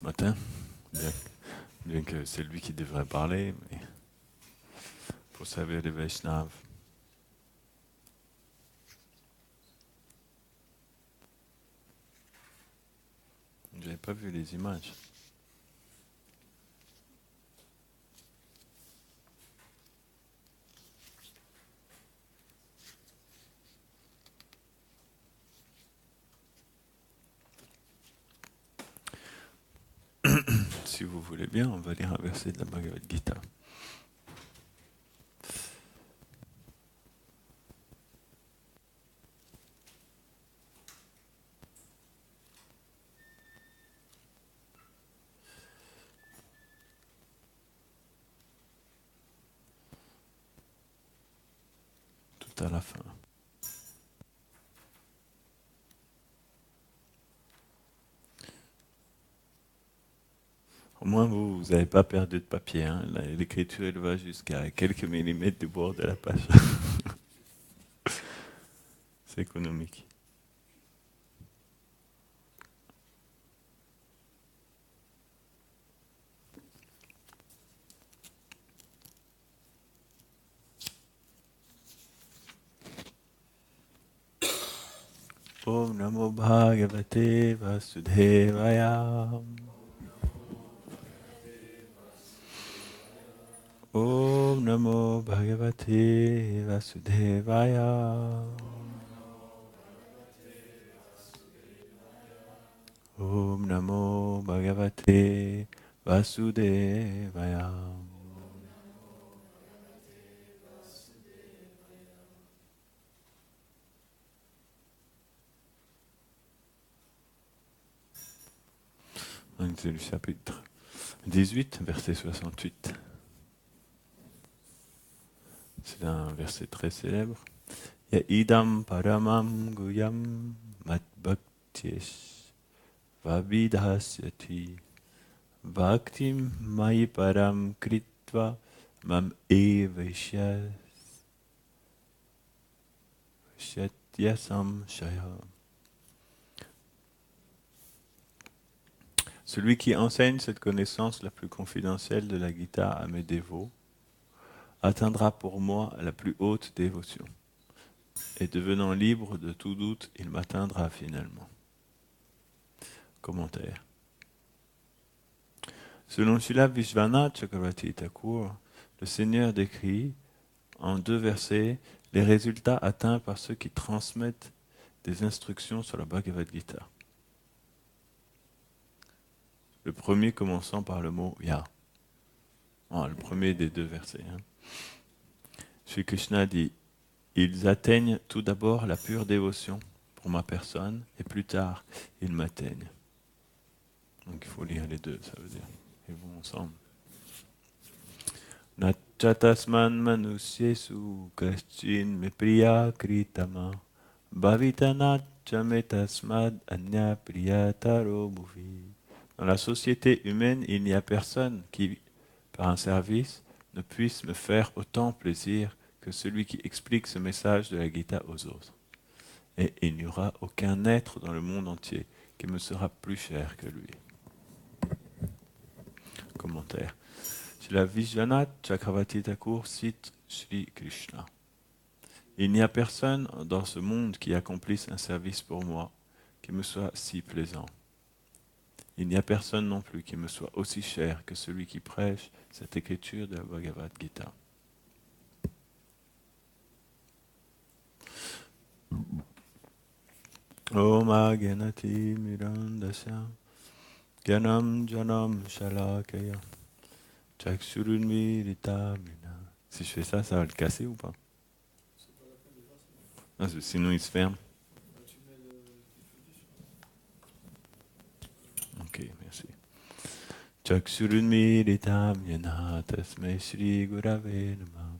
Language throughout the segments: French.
matin, bien, bien que c'est lui qui devrait parler, mais pour servir les Vaishnavas. J'avais pas vu les images. Si vous voulez bien, on va lire un verset de la Bhagavad Gita. Tout à la fin. Au moins, vous n'avez pas perdu de papier. Hein. L'écriture, elle va jusqu'à quelques millimètres du bord de la page. C'est économique. Om Namo Bhagavate Vasudevaya. Om Namo Bhagavate Vasudevaya. Om Namo Bhagavate Vasudevaya. Donc c'est le chapitre 18, verset 68. C'est un verset très célèbre. Ya idam paramam guyam mat bhaktish vavidhasyati bhaktim mai param kritva mam evashyas shatyasam shaya. Celui qui enseigne cette connaissance la plus confidentielle de la Gita à mes dévots atteindra pour moi la plus haute dévotion. Et devenant libre de tout doute, il m'atteindra finalement. Commentaire. Selon Srila Vishwanath Chakravarti Thakur, le Seigneur décrit en 2 versets les résultats atteints par ceux qui transmettent des instructions sur la Bhagavad Gita. Le premier commençant par le mot Ya. Le premier des 2 versets. Shri Krishna dit: ils atteignent tout d'abord la pure dévotion pour ma personne, et plus tard, ils m'atteignent. Donc il faut lire les 2, ça veut dire. Ils vont ensemble. Nachatasman manusyesu kaschin me priya kritama bhavitana chametasmad anya priyataro bhuvi. Dans la société humaine, il n'y a personne qui, par un service, ne puisse me faire autant plaisir que celui qui explique ce message de la Gita aux autres. Et il n'y aura aucun être dans le monde entier qui me sera plus cher que lui. Commentaire. Srila Vishwanath Chakravarti Thakur cite Sri Krishna. Il n'y a personne dans ce monde qui accomplisse un service pour moi qui me soit si plaisant. Il n'y a personne non plus qui me soit aussi cher que celui qui prêche cette écriture de la Bhagavad Gita. Om Agyanati Mirandasya Gyanam Janam Shalakaya Chakshurunmiritamina. Si je fais ça, ça va le casser ou pas? Non, sinon il se ferme. Ok, merci. Chakshurunmiritamina tasmai Shri Gurave Namah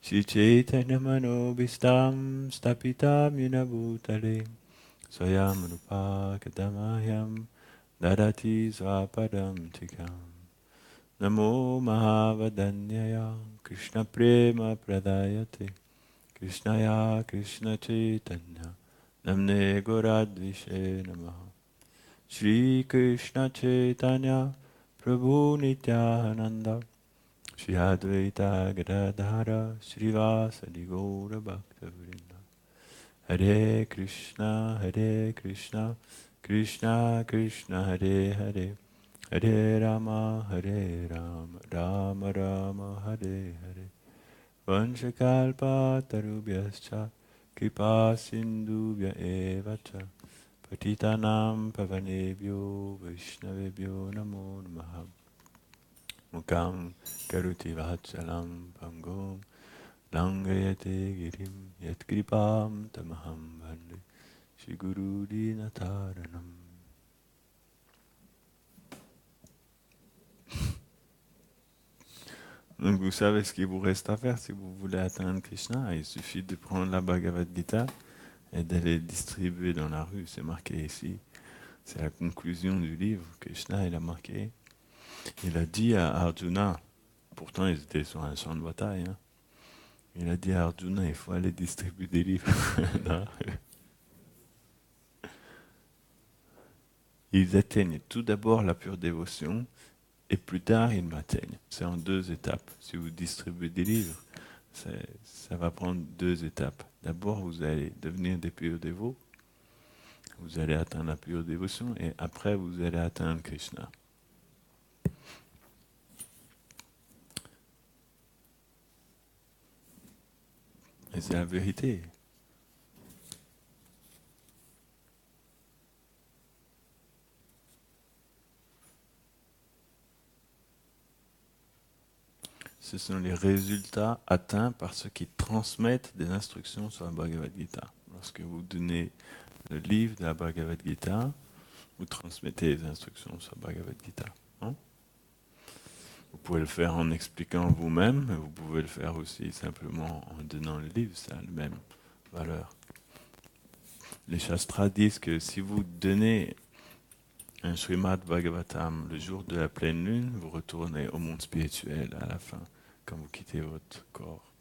Shri Chaitanya Manobhistam Stapitam Yena Bhutale Swayam Rupa Kadamahyam Dadati Swapadam Tikam Namo Mahavadanyaya Krishna Prema Pradayate Krishnaya Krishna Chaitanya Namne Goradvishe Namaha Shri Krishna Chaitanya Prabhu Nityananda Shri Advaita Gadadhara Srivasadi Gaura Bhaktavrinda Hare Krishna Krishna Krishna Hare Hare Hare Rama Rama Rama Hare Hare Vanchakalpa Tarubhyascha Kripa Sindhubhya Eva Cha Patitanam Pavanebhyo Vaishnavebhyo Namo Namaha Mukam Karuti Vachalam Pangom Langayate Girim Yat Kripam Tamaham Bhande Shri Guru Dinataranam. Donc vous savez ce qu'il vous reste à faire si vous voulez atteindre Krishna. Il suffit de prendre la Bhagavad Gita et d'aller distribuer dans la rue. C'est marqué ici. C'est la conclusion du livre. Krishna, il a marqué. Il a dit à Arjuna, pourtant ils étaient sur un champ de bataille, hein, il a dit à Arjuna, il faut aller distribuer des livres dans la rue. Ils atteignent tout d'abord la pure dévotion et plus tard ils m'atteignent. C'est en 2 étapes. Si vous distribuez des livres, ça va prendre 2 étapes. D'abord, vous allez devenir des purs dévots, vous allez atteindre la pure dévotion et après vous allez atteindre Krishna. Et c'est la vérité. Ce sont les résultats atteints par ceux qui transmettent des instructions sur la Bhagavad Gita. Lorsque vous donnez le livre de la Bhagavad Gita, vous transmettez les instructions sur la Bhagavad Gita. Hein? Vous pouvez le faire en expliquant vous-même, mais vous pouvez le faire aussi simplement en donnant le livre, ça a la même valeur. Les Shastras disent que si vous donnez un Srimad Bhagavatam le jour de la pleine lune, vous retournez au monde spirituel à la fin, quand vous quittez votre corps.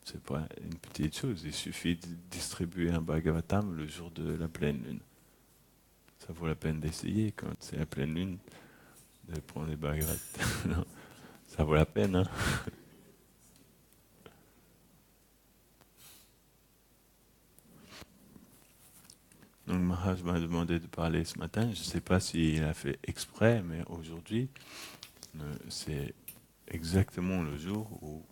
C'est pas une petite chose, il suffit de distribuer un Bhagavatam le jour de la pleine lune. Ça vaut la peine d'essayer quand c'est la pleine lune, de prendre des Bhagavatams. Ça vaut la peine, hein. Donc Maharaj m'a demandé de parler ce matin. Je ne sais pas s'il a fait exprès, mais aujourd'hui, c'est exactement le jour où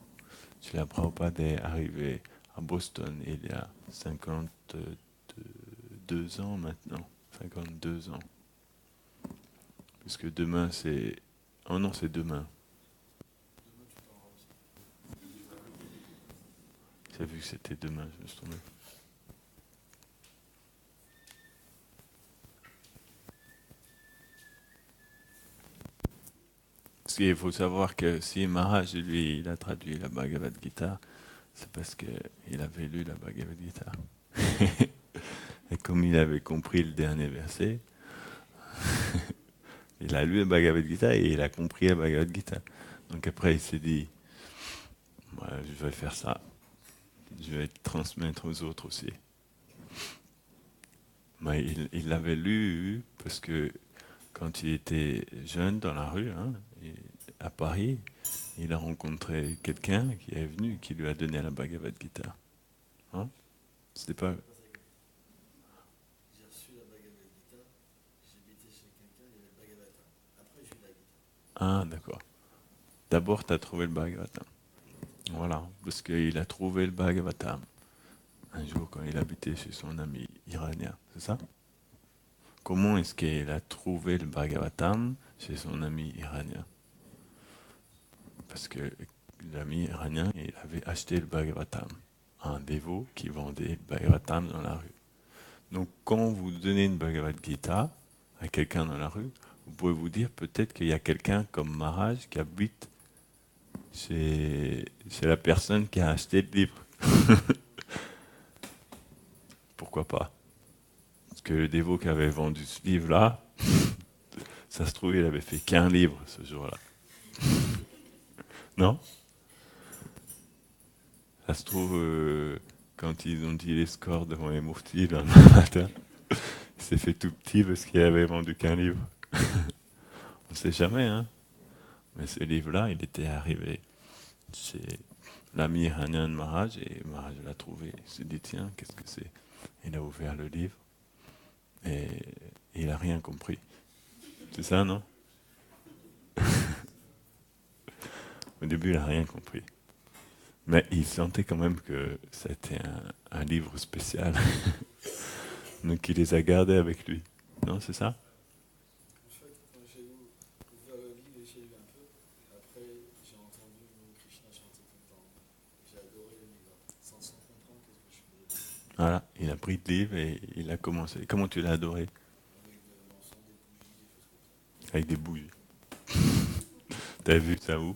Srila Prabhupada est arrivé à Boston il y a 52 ans maintenant. 52 ans. Puisque demain c'est... Oh non, c'est demain. J'ai vu que c'était demain, je me suis trompé. Parce qu'il faut savoir que si Maharaj, lui, il a traduit la Bhagavad Gita, c'est parce qu'il avait lu la Bhagavad Gita. Et comme il avait compris le dernier verset, il a lu la Bhagavad Gita et il a compris la Bhagavad Gita. Donc après, il s'est dit, je vais faire ça. Je vais transmettre aux autres aussi. Mais il l'avait lu parce que quand il était jeune dans la rue, hein, à Paris, il a rencontré quelqu'un qui est venu, qui lui a donné la Bhagavad Gita. Hein? C'était pas... J'ai reçu la Bhagavad Gita, j'habitais chez quelqu'un, il y avait le Bhagavatam. Après, j'ai eu la Gita. Ah, d'accord. D'abord, tu as trouvé le Bhagavatam. Voilà, parce qu'il a trouvé le Bhagavatam un jour quand il habitait chez son ami iranien, c'est ça? Comment est-ce qu'il a trouvé le Bhagavatam chez son ami iranien? Parce que l'ami iranien, il avait acheté le Bhagavatam à un dévot qui vendait le Bhagavatam dans la rue. Donc quand vous donnez une Bhagavad Gita à quelqu'un dans la rue, vous pouvez vous dire peut-être qu'il y a quelqu'un comme Maharaj qui habite chez la personne qui a acheté le livre. Pourquoi pas? Parce que le dévot qui avait vendu ce livre-là, ça se trouve, il avait fait qu'un livre ce jour-là. Non? Ça se trouve, quand ils ont dit les scores devant les mouftis le lendemain matin, Il s'est fait tout petit parce qu'il avait vendu qu'un livre. On ne sait jamais, hein. Mais ce livre-là, il était arrivé chez l'ami Hanan Maharaj et Maharaj l'a trouvé. Il s'est dit, tiens, qu'est-ce que c'est? Il a ouvert le livre et il n'a rien compris. C'est ça, non? Au début, il n'a rien compris. Mais il sentait quand même que c'était un livre spécial. Donc il les a gardés avec lui. Non, c'est ça? En fait, quand j'ai ouvert le livre et j'ai lu un peu, après j'ai entendu Krishna chanter tout le temps. J'ai adoré le livre, sans comprendre qu'est-ce que je faisais. Voilà, il a pris le livre et il a commencé. Comment tu l'as adoré? Avec de l'encens, des bougies, des choses comme ça. Avec des bougies. T'as vu ça où?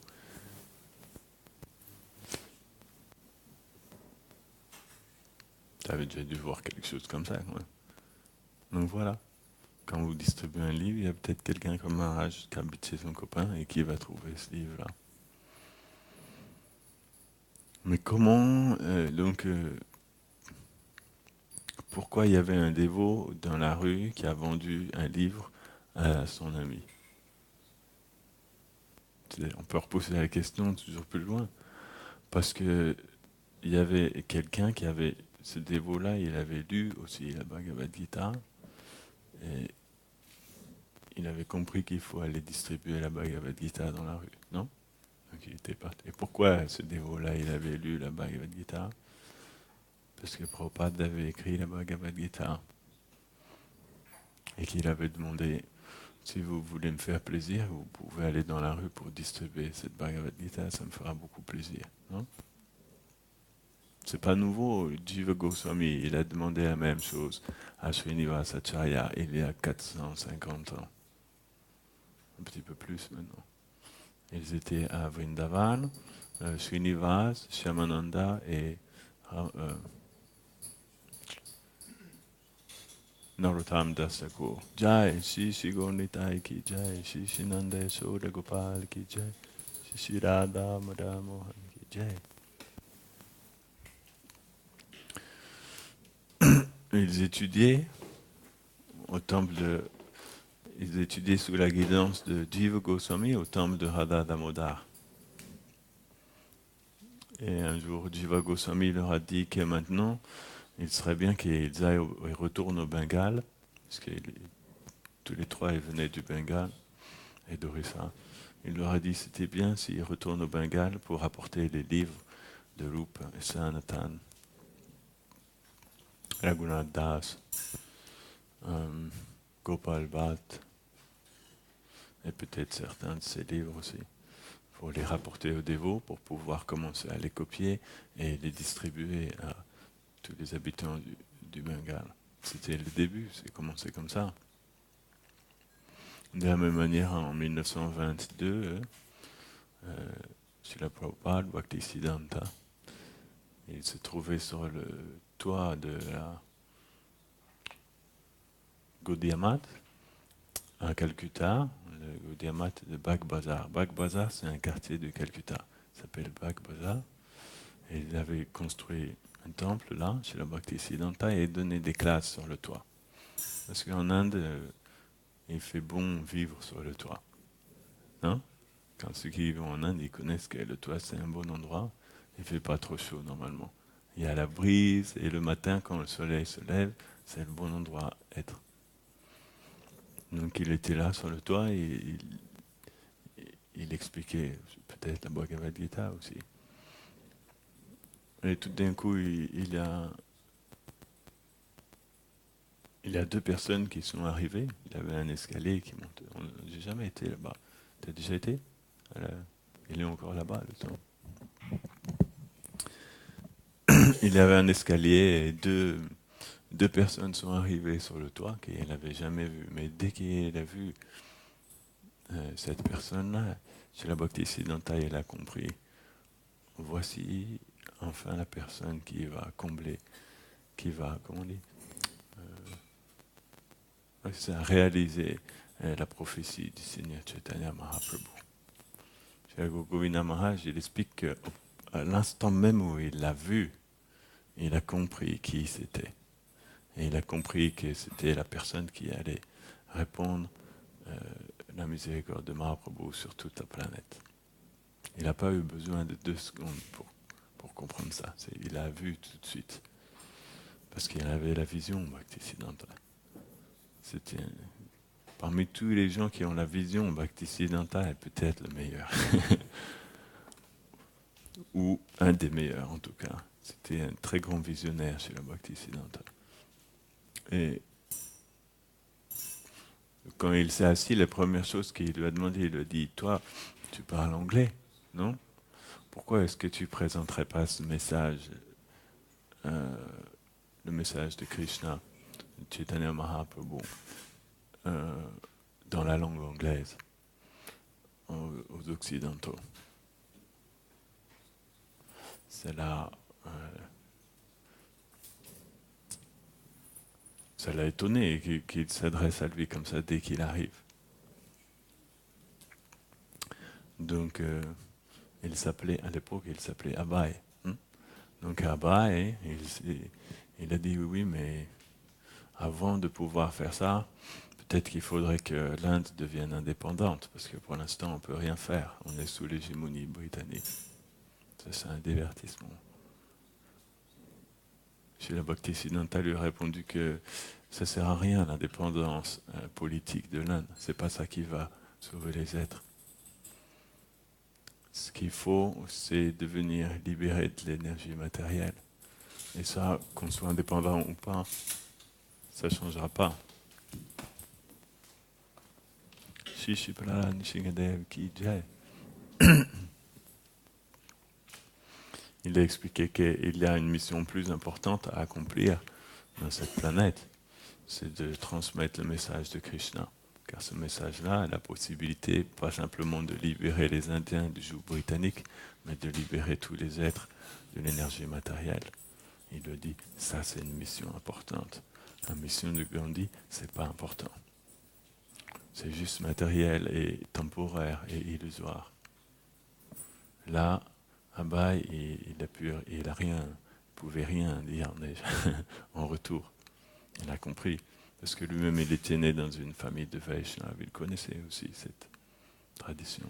T'avais déjà dû voir quelque chose comme ça, quoi. Donc voilà. Quand vous distribuez un livre, il y a peut-être quelqu'un comme Maharaj qui habite chez son copain et qui va trouver ce livre-là. Mais comment, pourquoi il y avait un dévot dans la rue qui a vendu un livre à son ami? On peut reposer la question toujours plus loin. Parce que il y avait quelqu'un qui avait, ce dévot-là, il avait lu aussi la Bhagavad Gita et il avait compris qu'il faut aller distribuer la Bhagavad Gita dans la rue, non? Donc il était parti. Et pourquoi ce dévot-là, il avait lu la Bhagavad Gita? Parce que Prabhupada avait écrit la Bhagavad Gita et qu'il avait demandé, si vous voulez me faire plaisir, vous pouvez aller dans la rue pour distribuer cette Bhagavad Gita, ça me fera beaucoup plaisir, non? C'est pas nouveau, Jiva Goswami, il a demandé la même chose à Srinivasacharya il y a 450 ans. Un petit peu plus maintenant. Ils étaient à Vrindavan, Srinivas, Shyamananda et Narottam Das Thakur. Jai, Shri Shri Gaurnitai ki Jai, Shri Shri Nanda Yashoda Gopal ki Jai, Shri Shri Radha Madha Mohan ki Jai. Ils étudiaient au temple de... Ils étudiaient sous la guidance de Jiva Goswami au temple de Radha Damodar. Et un jour, Jiva Goswami leur a dit que maintenant, il serait bien qu'ils retournent au Bengale, parce que tous les trois ils venaient du Bengale et d'Orissa. Il leur a dit que c'était bien s'ils retournent au Bengale pour apporter les livres de Rupa et Sanatan, Raghunath Das, Gopal Bhatt, et peut-être certains de ses livres aussi, pour les rapporter aux dévots, pour pouvoir commencer à les copier et les distribuer à tous les habitants du Bengale. C'était le début, c'est commencé comme ça. De la même manière, en 1922, Srila Prabhupada, Bhaktisiddhanta, il se trouvait sur le toit de la Gaudiya Math à Calcutta, le Gaudiya Math de Bagh Bazar. Bagh Bazar, c'est un quartier de Calcutta, ça s'appelle Bagh Bazar. Et il avait construit un temple là, chez la Bhaktisiddhanta, et donné des classes sur le toit. Parce qu'en Inde, il fait bon vivre sur le toit. Non? Quand ceux qui vivent en Inde, ils connaissent que le toit, c'est un bon endroit. Il ne fait pas trop chaud normalement. Il y a la brise, et le matin, quand le soleil se lève, c'est le bon endroit à être. Donc il était là sur le toit et il expliquait peut-être la Bhagavad Gita aussi. Et tout d'un coup, il y a deux personnes qui sont arrivées. Il y avait un escalier qui montait. J'ai jamais été là-bas. Tu as déjà été? Il est encore là-bas, le temps. Il y avait un escalier et deux personnes sont arrivées sur le toit qu'il n'avait jamais vu. Mais dès qu'il a vu cette personne-là, chez la Bhaktisiddhanta, il a compris. Voici enfin la personne qui va combler, qui va, comment on dit, réaliser la prophétie du Seigneur Chaitanya Mahaprabhu. Chez Govinda Maharaj, il explique qu'à l'instant même où il l'a vu, il a compris qui c'était. Et il a compris que c'était la personne qui allait répondre la miséricorde de Mahaprabhu sur toute la planète. Il n'a pas eu besoin de 2 secondes pour comprendre ça. Il a vu tout de suite. Parce qu'il avait la vision Bhaktisiddhanta. C'était parmi tous les gens qui ont la vision, Bhaktisiddhanta est peut-être le meilleur. Ou un des meilleurs en tout cas. C'était un très grand visionnaire chez la Bhaktisiddhanta. Et quand il s'est assis, la première chose qu'il lui a demandé, il lui a dit, toi, tu parles anglais, non? Pourquoi est-ce que tu ne présenterais pas ce message, le message de Krishna, Chaitanya Mahaprabhu, dans la langue anglaise, aux Occidentaux? C'est là, ça l'a étonné qu'il s'adresse à lui comme ça dès qu'il arrive. Donc, à l'époque, il s'appelait Abai. Donc Abai, il a dit oui, mais avant de pouvoir faire ça, peut-être qu'il faudrait que l'Inde devienne indépendante, parce que pour l'instant, on ne peut rien faire. On est sous l'hégémonie britannique. Ça, c'est un divertissement. Srila Bhaktisiddhanta lui a répondu que ça ne sert à rien, l'indépendance politique de l'Inde. C'est pas ça qui va sauver les êtres. Ce qu'il faut, c'est devenir libéré de l'énergie matérielle. Et ça, qu'on soit indépendant ou pas, ça ne changera pas. Shishipala Nishingadev ki jai. Il a expliqué qu'il y a une mission plus importante à accomplir dans cette planète, c'est de transmettre le message de Krishna. Car ce message-là a la possibilité, pas simplement de libérer les Indiens du joug britannique, mais de libérer tous les êtres de l'énergie matérielle. Il le dit, ça c'est une mission importante. La mission de Gandhi, c'est pas important. C'est juste matériel et temporaire et illusoire. Là, Abai, il a rien, pouvait rien dire en retour. Il a compris, parce que lui-même il était né dans une famille de Vaishnava, il connaissait aussi cette tradition.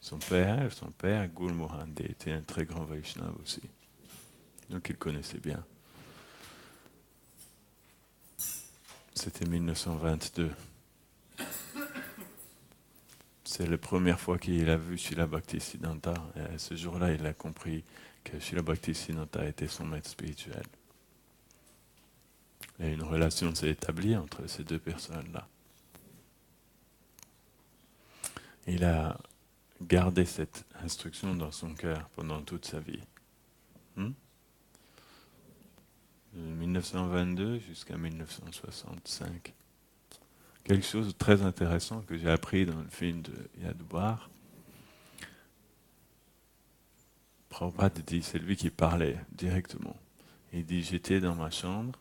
Son père, Gul Mohan, était un très grand Vaishnava aussi. Donc il connaissait bien. C'était 1922. C'est la première fois qu'il a vu Srila Bhaktisiddhanta. Et ce jour-là, il a compris que Srila Bhaktisiddhanta était son maître spirituel. Et une relation s'est établie entre ces deux personnes-là. Il a gardé cette instruction dans son cœur pendant toute sa vie. De 1922 jusqu'à 1965. Quelque chose de très intéressant que j'ai appris dans le film de Yadbar. Prabhupada dit, c'est lui qui parlait directement. Il dit, j'étais dans ma chambre,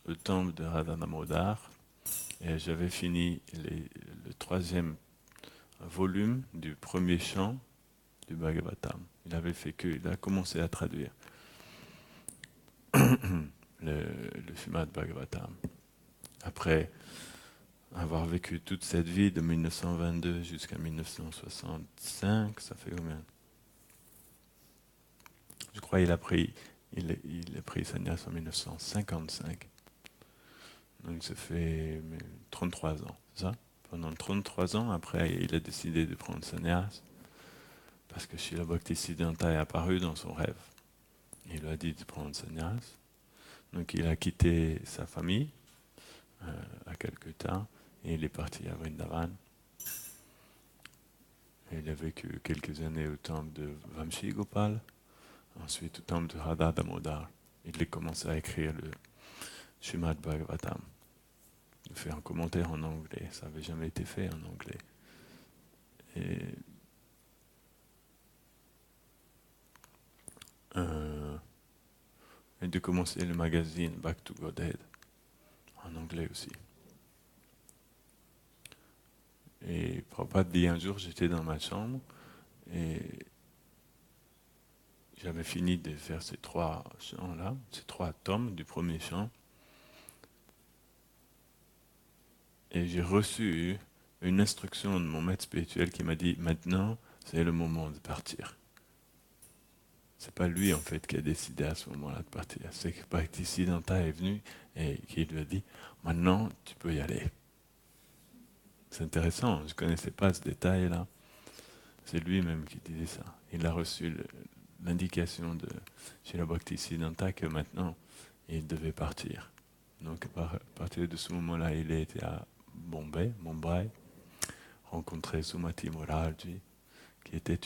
au temple de Radha Damodar, et j'avais fini le 3e volume du premier chant du Bhagavatam. Il a commencé à traduire le Srimad Bhagavatam. Après avoir vécu toute cette vie de 1922 jusqu'à 1965, ça fait combien? Je crois qu'il a pris sannyas en 1955. Donc ça fait 33 ans, c'est ça? Pendant 33 ans, après, il a décidé de prendre sannyas parce que Srila Bhaktisiddhanta est apparu dans son rêve. Il lui a dit de prendre sannyas. Donc il a quitté sa famille à quelque temps et il est parti à Vrindavan. Et il a vécu quelques années au temple de Vamshi Gopal, ensuite au temple de Radha Damodar. Il a commencé à écrire le Srimad Bhagavatam. Il fait un commentaire en anglais, ça n'avait jamais été fait en anglais. Et de commencer le magazine Back to Godhead, en anglais aussi. Et Prabhupada dit un jour, j'étais dans ma chambre et j'avais fini de faire ces 3 chants-là, ces 3 tomes du premier chant. Et j'ai reçu une instruction de mon maître spirituel qui m'a dit « Maintenant, c'est le moment de partir ». C'est pas lui en fait qui a décidé à ce moment-là de partir. C'est que Bhaktisiddhanta est venu et qui lui a dit « Maintenant, tu peux y aller ». C'est intéressant, je ne connaissais pas ce détail-là. C'est lui-même qui disait ça. Il a reçu l'indication de Srila Bhaktisiddhanta que maintenant, il devait partir. Donc à partir de ce moment-là, il a été à Mumbai, rencontré Sumati Morarji, qui était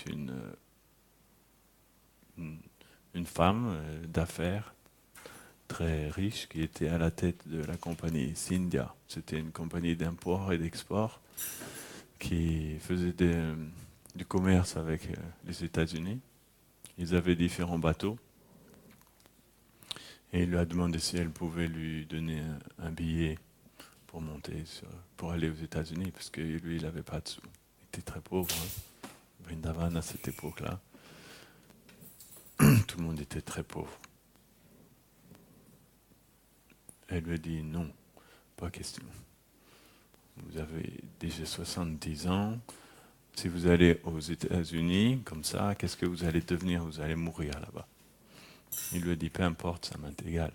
une femme d'affaires très riche qui était à la tête de la compagnie Scindia. C'était une compagnie d'import et d'export qui faisait du commerce avec les États-Unis. Ils avaient différents bateaux et il lui a demandé si elle pouvait lui donner un billet pour monter, pour aller aux États-Unis, parce que lui, il n'avait pas de sous. Il était très pauvre. Hein. Vrindavan, à cette époque-là, tout le monde était très pauvre. Elle lui a dit non, pas question. Vous avez déjà 70 ans. Si vous allez aux États-Unis, comme ça, qu'est-ce que vous allez devenir? Vous allez mourir là-bas. Il lui a dit, peu importe, ça m'est égal.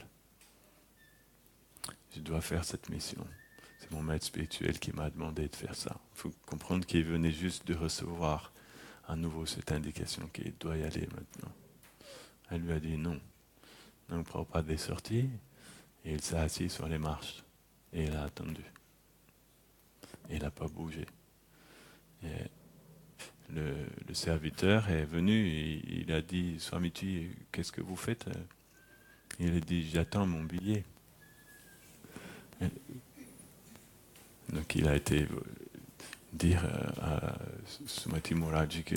Je dois faire cette mission. C'est mon maître spirituel qui m'a demandé de faire ça. Il faut comprendre qu'il venait juste de recevoir à nouveau cette indication qu'il doit y aller maintenant. Elle lui a dit non. Donc Prabhupada est sorti et il s'est assis sur les marches. Et il a attendu. Et il n'a pas bougé. Et le serviteur est venu et il a dit, Swamiji, qu'est-ce que vous faites? Il a dit, j'attends mon billet. Et donc il a été dire à Sumati Morarji que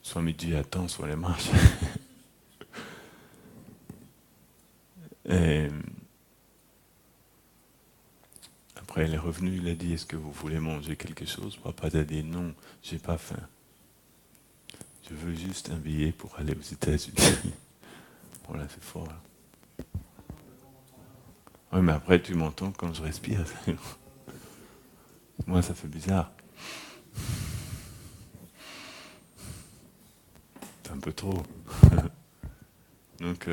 Swamiji attend sur les marches. Et après, il est revenu, il a dit, est-ce que vous voulez manger quelque chose? Papa a dit, non, j'ai pas faim. Je veux juste un billet pour aller aux États-Unis. Voilà, c'est fort. Là. Oui, mais après, tu m'entends quand je respire. Moi, ça fait bizarre. C'est un peu trop. Donc,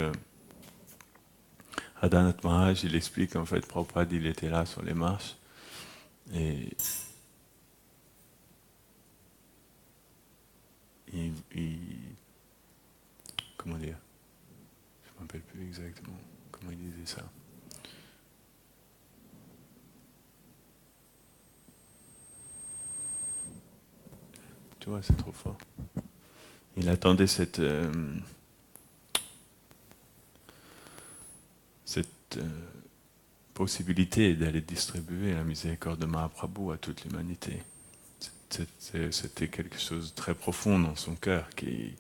Adhanat Maharaj, il explique en fait, Prabhupada, il était là sur les marches et comment dire? Je ne me rappelle plus exactement comment il disait ça. Tu vois, c'est trop fort. Il attendait cette possibilité d'aller distribuer la miséricorde de Mahaprabhu à toute l'humanité. C'était quelque chose de très profond dans son cœur qui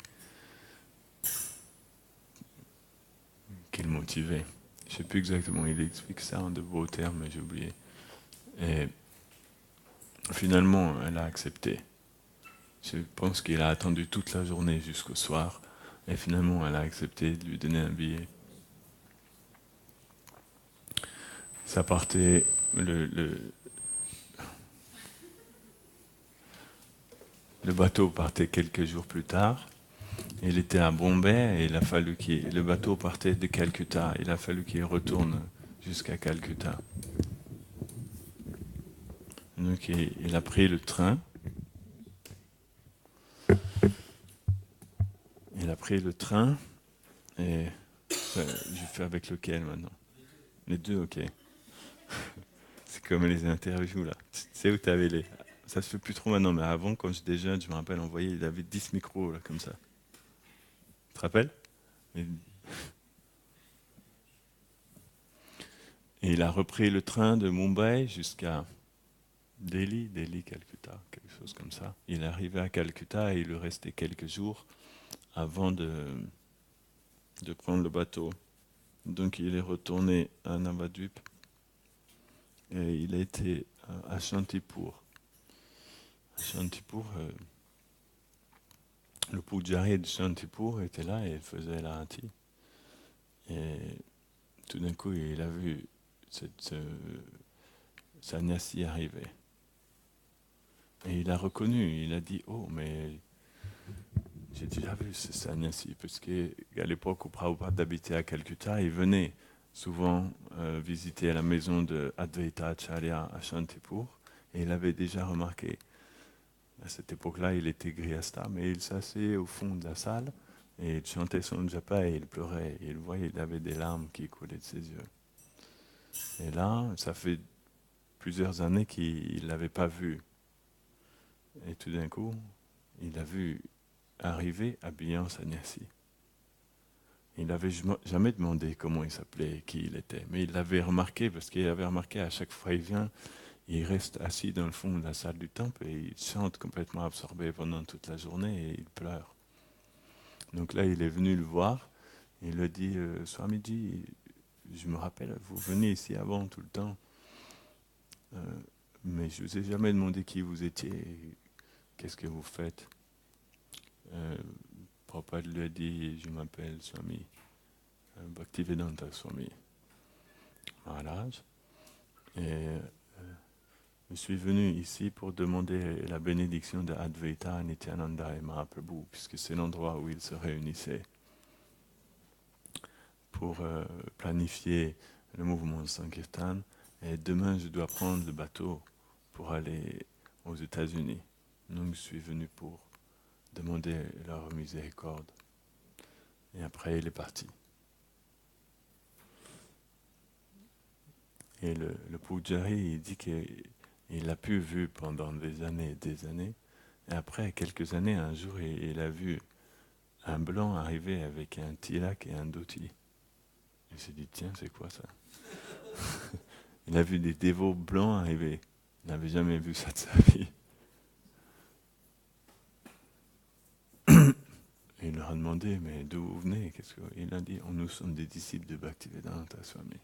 le motivait. Je ne sais plus exactement, il explique ça en de beaux termes, mais j'ai oublié. Et finalement, elle a accepté. Je pense qu'il a attendu toute la journée jusqu'au soir, et finalement, elle a accepté de lui donner un billet. Ça partait, le bateau partait quelques jours plus tard. Il était à Bombay et il a fallu le bateau partait de Calcutta. Il a fallu qu'il retourne jusqu'à Calcutta. Donc il a pris le train. Il a pris le train et je fais avec lequel maintenant? Les deux, ok. C'est comme les interviews là. Tu sais où tu avais les. Ça se fait plus trop maintenant, mais avant, quand j'étais jeune, je me rappelle, on voyait, il avait 10 micros là, comme ça. Tu te rappelles? Et il a repris le train de Mumbai jusqu'à Delhi, Calcutta, quelque chose comme ça. Il est arrivé à Calcutta et il lui restait quelques jours avant de prendre le bateau. Donc il est retourné à Navadvip et il a été à Shantipur. À Shantipur, le Pujari de Shantipur était là et il faisait la hati. Et tout d'un coup, il a vu sannyasi arrivait. Et il a reconnu, il a dit « Oh, mais j'ai déjà vu ce sannyasi », parce qu'à l'époque où Prabhupada habitait à Calcutta, il venait souvent visiter la maison de Advaita Acharya à Shantipur, et il avait déjà remarqué. À cette époque-là, il était grihastha, mais il s'asseyait au fond de la salle, et il chantait son japa et il pleurait. Et il voyait, il avait des larmes qui coulaient de ses yeux. Et là, ça fait plusieurs années qu'il ne l'avait pas vu. Et tout d'un coup, il l'a vu arriver habillé en sannyasi. Il n'avait jamais demandé comment il s'appelait, qui il était. Mais il l'avait remarqué, parce qu'il avait remarqué à chaque fois qu'il vient, il reste assis dans le fond de la salle du temple et il chante complètement absorbé pendant toute la journée et il pleure. Donc là, il est venu le voir. Il lui a dit Swamiji, je me rappelle, vous venez ici avant tout le temps, mais je ne vous ai jamais demandé qui vous étiez et qu'est-ce que vous faites. Prabhupada lui a dit je m'appelle Swami Bhaktivedanta Swami Maharaj et je suis venu ici pour demander la bénédiction de Advaita, Nityananda et Mahaprabhu, puisque c'est l'endroit où ils se réunissaient pour planifier le mouvement de Sankirtan. Et demain, je dois prendre le bateau pour aller aux États-Unis. Donc, je suis venu pour demander leur miséricorde. Et après, il est parti. Et le Pujari, il dit qu'il l'a pu vu pendant des années et des années. Et après quelques années, un jour, il a vu un blanc arriver avec un tilak et un dhoti. Il s'est dit, tiens, c'est quoi ça? Il a vu des dévots blancs arriver. Il n'avait jamais vu ça de sa vie. Et il leur a demandé, mais d'où vous venez? Il a dit, nous sommes des disciples de Bhaktivedanta Swami.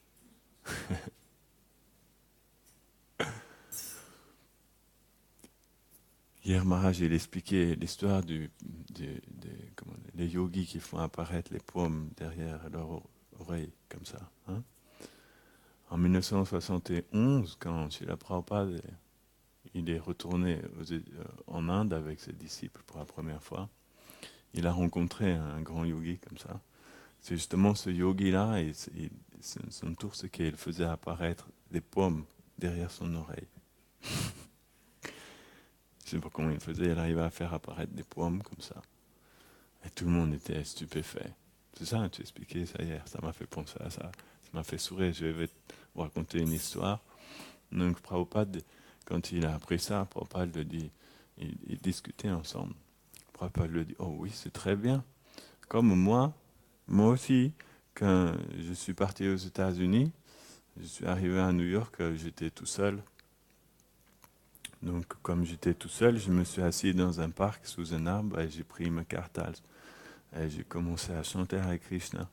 Hier, Maharaj, il expliquait l'histoire des yogis qui font apparaître les paumes derrière leur oreille, comme ça. Hein? En 1971, quand Srila Prabhupada il est retourné en Inde avec ses disciples pour la première fois, il a rencontré un grand yogi comme ça. C'est justement ce yogi-là, et son tour, c'est qu'il faisait apparaître des paumes derrière son oreille. Je ne sais pas comment il faisait, il arrivait à faire apparaître des paumes comme ça. Et tout le monde était stupéfait. C'est ça, tu expliquais ça hier, ça m'a fait penser à ça. Ça m'a fait sourire, je vais vous raconter une histoire. Donc Prabhupada, quand il a appris ça, Prabhupada lui dit, ils discutaient ensemble. Prabhupada lui dit, oh oui, c'est très bien. Comme moi aussi, quand je suis parti aux États-Unis, je suis arrivé à New York, j'étais tout seul. Donc, comme j'étais tout seul, je me suis assis dans un parc sous un arbre et j'ai pris ma cartale. Et j'ai commencé à chanter avec Krishna.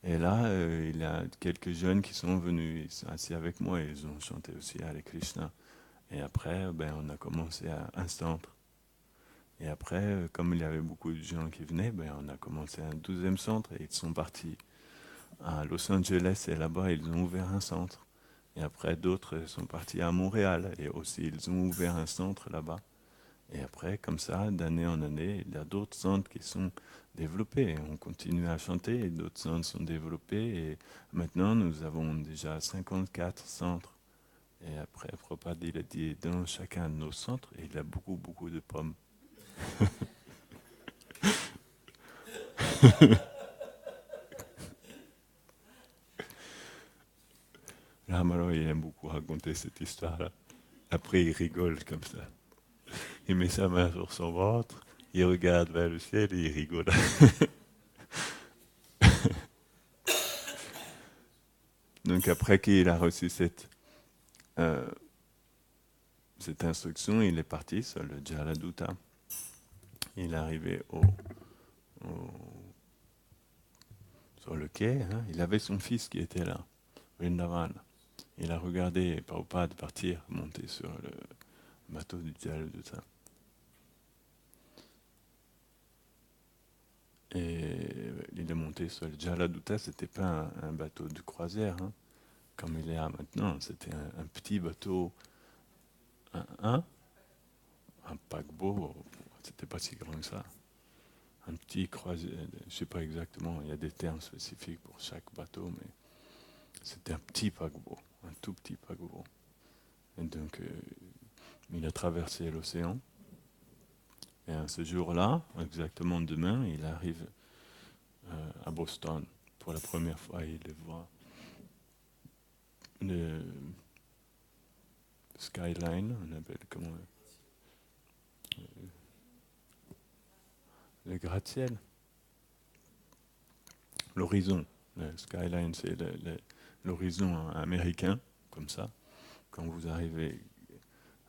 Et là, il y a quelques jeunes qui sont venus, ils sont assis avec moi et ils ont chanté aussi avec Krishna. Et après, on a commencé à un centre. Et après, comme il y avait beaucoup de gens qui venaient, on a commencé un 12e centre et ils sont partis à Los Angeles et là-bas, ils ont ouvert un centre. Et après, d'autres sont partis à Montréal et aussi, ils ont ouvert un centre là-bas. Et après, comme ça, d'année en année, il y a d'autres centres qui sont développés. On continue à chanter et d'autres centres sont développés. Et maintenant, nous avons déjà 54 centres. Et après, Prabhupada, il a dit, dans chacun de nos centres, il y a beaucoup, beaucoup de pommes. Ramaro, il aime beaucoup raconter cette histoire-là. Après, il rigole comme ça. Il met sa main sur son ventre, il regarde vers le ciel et il rigole. Donc après qu'il a reçu euh, cette instruction, il est parti sur le Jaladuta. Il est arrivé sur le quai. Hein. Il avait son fils qui était là, Vrindavan. Il a regardé Prabhupada partir, monter sur le bateau du Jaladuta. Et il est monté sur le Jaladuta, c'était pas un bateau de croisière. Hein. comme il est là maintenant. C'était un petit bateau, un paquebot, c'était pas si grand que ça. Un petit croisière, je ne sais pas exactement, il y a des termes spécifiques pour chaque bateau, mais c'était un petit paquebot, un tout petit paquebot. Et donc, il a traversé l'océan. Et ce jour-là, exactement demain, il arrive à Boston. Pour la première fois, il voit le skyline, on appelle comment le gratte-ciel, l'horizon. Le skyline, c'est l'horizon américain, comme ça. Quand vous arrivez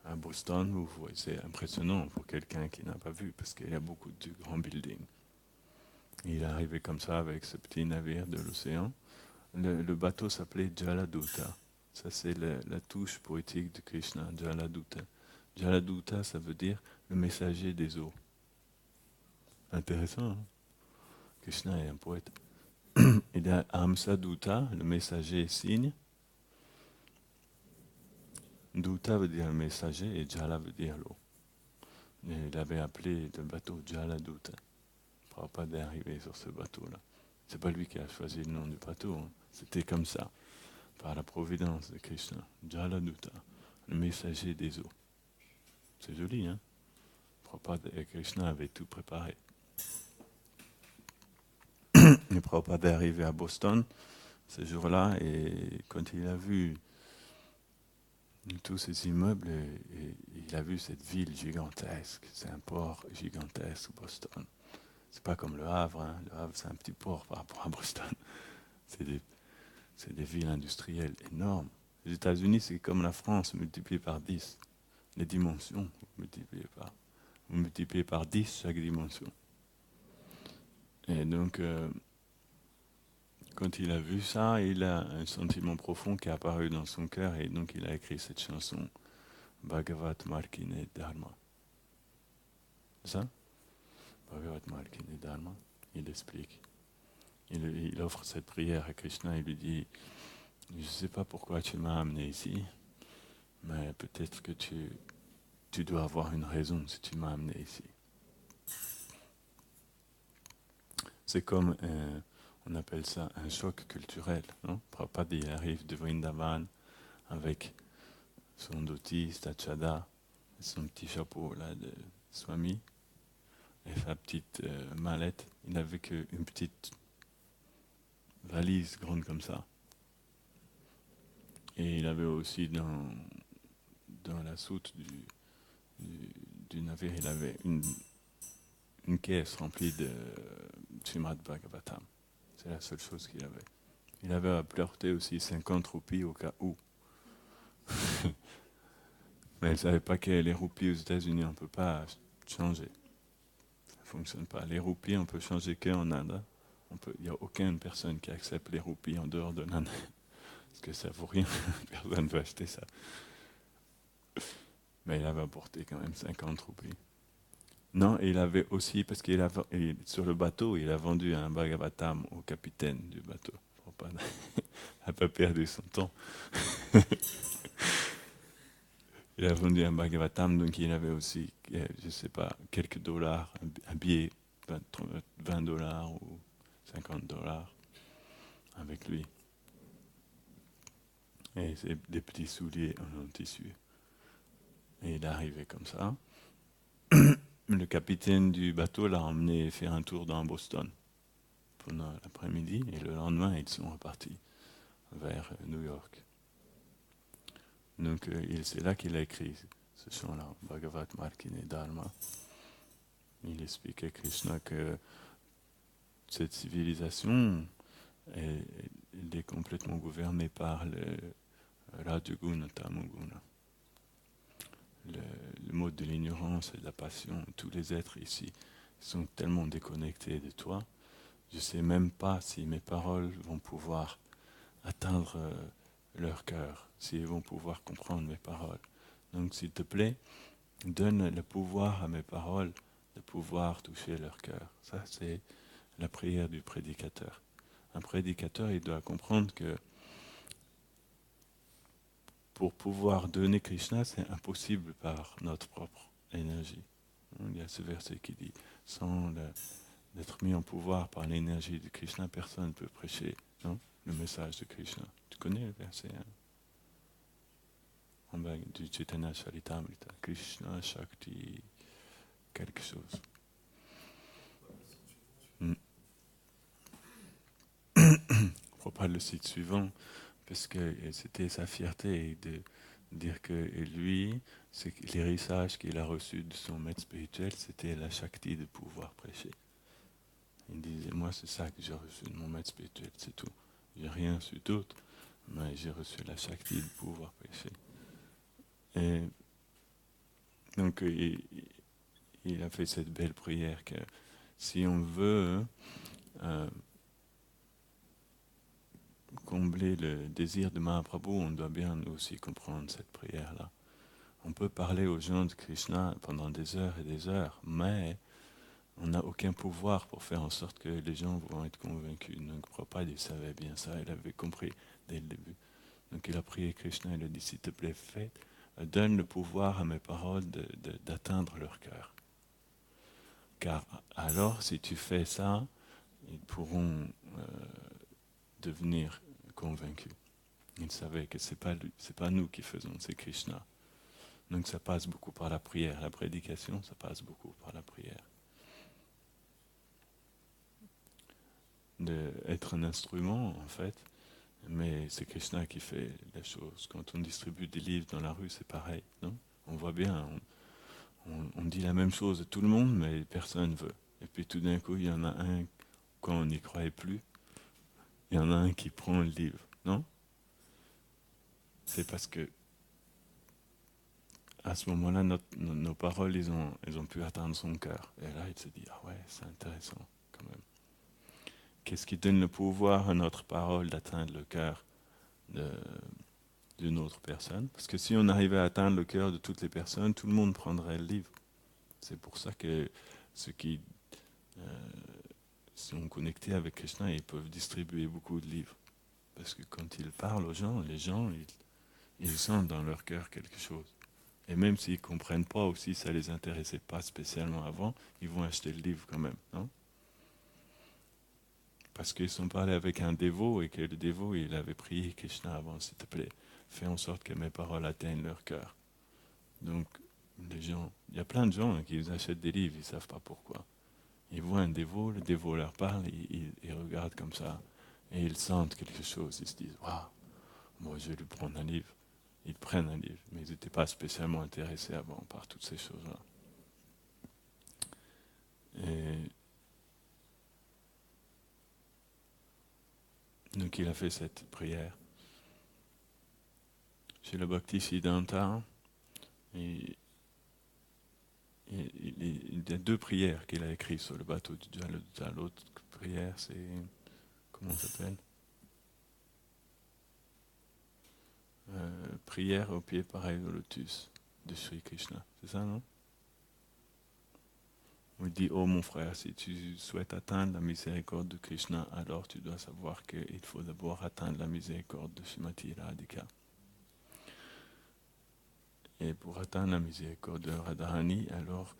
à Boston, vous voyez, c'est impressionnant pour quelqu'un qui n'a pas vu, parce qu'il y a beaucoup de grands buildings. Il est arrivé comme ça avec ce petit navire de l'océan. Le bateau s'appelait Jaladuta. Ça, c'est la touche poétique de Krishna, Jaladuta. Jaladuta, ça veut dire le messager des eaux. Intéressant, hein? Krishna est un poète. Il y a Amsa-duta, le messager signe. Duta veut dire le messager et Jala veut dire l'eau. Et il avait appelé le bateau Jaladuta. Prabhupada est arrivé sur ce bateau-là. C'est pas lui qui a choisi le nom du bateau, hein. C'était comme ça, par la providence de Krishna. Jaladuta, le messager des eaux. C'est joli, hein? Prabhupada et Krishna avaient tout préparé. Et Prabhupada est arrivé à Boston ce jour-là, et quand il a vu tous ces immeubles, et il a vu cette ville gigantesque, c'est un port gigantesque, Boston. C'est pas comme le Havre, hein. Le Havre c'est un petit port par rapport à Boston. C'est des villes industrielles énormes. Les États-Unis c'est comme la France multiplié par 10. Les dimensions, vous multipliez par 10 chaque dimension. Et donc, quand il a vu ça, il a un sentiment profond qui est apparu dans son cœur, et donc il a écrit cette chanson, Bhagavat Markine Dharma. C'est ça? Bhagavat Markine Dharma. Il explique. Il offre cette prière à Krishna, il lui dit, je ne sais pas pourquoi tu m'as amené ici, mais peut-être que tu dois avoir une raison si tu m'as amené ici. C'est comme, on appelle ça un choc culturel. Non? Prabhupada, il arrive de Vrindavan avec son dhoti, Stachada, son petit chapeau là, de Swami, et sa petite mallette. Il n'avait qu'une petite valise grande comme ça. Et il avait aussi dans la soute du navire, il avait une caisse remplie de Srimad Bhagavatam. C'est la seule chose qu'il avait. Il avait apporté aussi 50 roupies au cas où. Mais il ne savait pas que les roupies aux États-Unis, on ne peut pas changer. Ça ne fonctionne pas. Les roupies, on peut changer qu'en Inde. Il n'y a aucune personne qui accepte les roupies en dehors de l'Inde. Parce que ça ne vaut rien. Personne ne veut acheter ça. Mais il avait apporté quand même 50 roupies. Non, et il avait aussi, parce qu'il sur le bateau, il a vendu un Bhagavatam au capitaine du bateau. Il n'a pas perdu son temps. Il a vendu un Bhagavatam, donc il avait aussi, je ne sais pas, quelques dollars, un billet, 20 dollars ou 50 dollars avec lui. Et c'est des petits souliers en tissu. Et il est arrivé comme ça. Le capitaine du bateau l'a emmené faire un tour dans Boston pendant l'après-midi, et le lendemain, ils sont repartis vers New York. Donc c'est là qu'il a écrit ce chant-là, Bhagavat Markine Dharma. Il explique à Krishna que cette civilisation elle est complètement gouvernée par le Rajaguna Tamoguna. Le mode de l'ignorance et de la passion. Tous les êtres ici sont tellement déconnectés de toi. Je ne sais même pas si mes paroles vont pouvoir atteindre leur cœur, s'ils vont pouvoir comprendre mes paroles. Donc s'il te plaît, donne le pouvoir à mes paroles de pouvoir toucher leur cœur. Ça, c'est la prière du prédicateur. Un prédicateur, il doit comprendre que pour pouvoir donner Krishna, c'est impossible par notre propre énergie. Il y a ce verset qui dit, sans d'être mis en pouvoir par l'énergie de Krishna, personne ne peut prêcher, non, le message de Krishna. Tu connais le verset, hein? En bas du Chaitanya Charitamrita, Krishna Shakti, quelque chose. Hmm. Prabhupada le site suivant, parce que c'était sa fierté de dire que lui, c'est l'héritage qu'il a reçu de son maître spirituel, c'était la Shakti de pouvoir prêcher. Il disait, moi c'est ça que j'ai reçu de mon maître spirituel, c'est tout. J'ai rien reçu d'autre, mais j'ai reçu la Shakti de pouvoir prêcher. Et donc il a fait cette belle prière que si on veut combler le désir de Mahaprabhu, on doit bien aussi comprendre cette prière-là. On peut parler aux gens de Krishna pendant des heures et des heures, mais on n'a aucun pouvoir pour faire en sorte que les gens vont être convaincus. Donc Prabhupada, il savait bien ça, il avait compris dès le début. Donc il a prié Krishna, il a dit, s'il te plaît, donne le pouvoir à mes paroles d'atteindre leur cœur. Car alors, si tu fais ça, ils pourront devenir convaincus. Il savait que c'est pas nous qui faisons, c'est Krishna. Donc ça passe beaucoup par la prière. La prédication, ça passe beaucoup par la prière. D'être un instrument, en fait, mais c'est Krishna qui fait les choses. Quand on distribue des livres dans la rue, c'est pareil, non? On voit bien, on dit la même chose à tout le monde, mais personne ne veut. Et puis tout d'un coup, il y en a un, quand on n'y croyait plus, il y en a un qui prend le livre, non? C'est parce que à ce moment-là, nos paroles, ils ont pu atteindre son cœur. Et là, il se dit, ah ouais, c'est intéressant, quand même. Qu'est-ce qui donne le pouvoir à notre parole d'atteindre le cœur d'une autre personne? Parce que si on arrivait à atteindre le cœur de toutes les personnes, tout le monde prendrait le livre. C'est pour ça que ceux qui sont connectés avec Krishna, ils peuvent distribuer beaucoup de livres. Parce que quand ils parlent aux gens, les gens, ils sentent dans leur cœur quelque chose. Et même s'ils ne comprennent pas ou si ça ne les intéressait pas spécialement avant, ils vont acheter le livre quand même, non? Parce qu'ils sont parlés avec un dévot et que le dévot, il avait prié Krishna avant, s'il te plaît, fais en sorte que mes paroles atteignent leur cœur. Donc, les gens, il y a plein de gens qui achètent des livres, ils ne savent pas pourquoi. Ils voient un dévot, le dévot leur parle, ils regardent comme ça, et ils sentent quelque chose, ils se disent, waouh, moi je vais lui prendre un livre. Ils prennent un livre, mais ils n'étaient pas spécialement intéressés avant par toutes ces choses-là. Et donc il a fait cette prière. Chez le Bhakti Siddhanta, il y a deux prières qu'il a écrites sur le bateau du Jalodhara. L'autre prière, c'est, comment ça s'appelle? Prière au pied pareil au lotus de Sri Krishna. C'est ça, non? On dit, oh mon frère, si tu souhaites atteindre la miséricorde de Krishna, alors tu dois savoir qu'il faut d'abord atteindre la miséricorde de Srimati Radhika. Et pour atteindre la miséricorde de Radharani, alors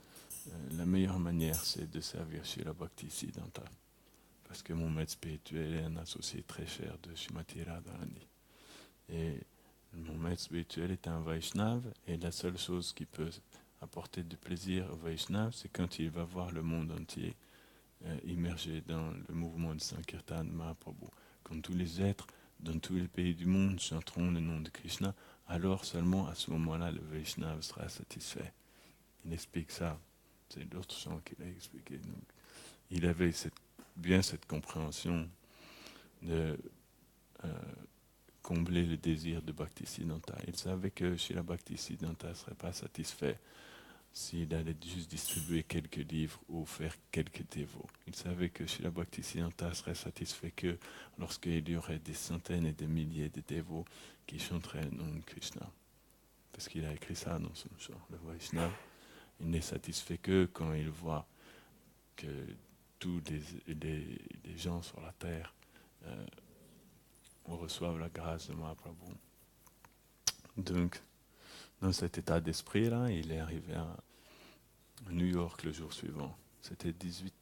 la meilleure manière, c'est de servir Srila Bhakti Siddhanta. Parce que mon maître spirituel est un associé très cher de Srimati Radharani. Et mon maître spirituel est un Vaishnava, et la seule chose qui peut apporter du plaisir au Vaishnava, c'est quand il va voir le monde entier immergé dans le mouvement de Sankirtan Mahaprabhu. Quand tous les êtres dans tous les pays du monde chanteront le nom de Krishna, alors seulement à ce moment-là le Vaishnava sera satisfait. Il explique ça. C'est d'autres chants qu'il a expliqué. Donc, il avait bien cette compréhension de combler le désir de Bhaktisiddhanta. Il savait que Srila Bhaktisiddhanta ne serait pas satisfait s'il allait juste distribuer quelques livres ou faire quelques dévots. Il savait que Srila Bhaktisiddhanta serait satisfait que lorsqu'il y aurait des centaines et des milliers de dévots qui chanteraient le nom de Krishna. Parce qu'il a écrit ça dans son chant, le Vaishnava. Il n'est satisfait que quand il voit que tous les gens sur la terre reçoivent la grâce de Mahaprabhu. Donc, dans cet état d'esprit-là, il est arrivé à New York le jour suivant. C'était 18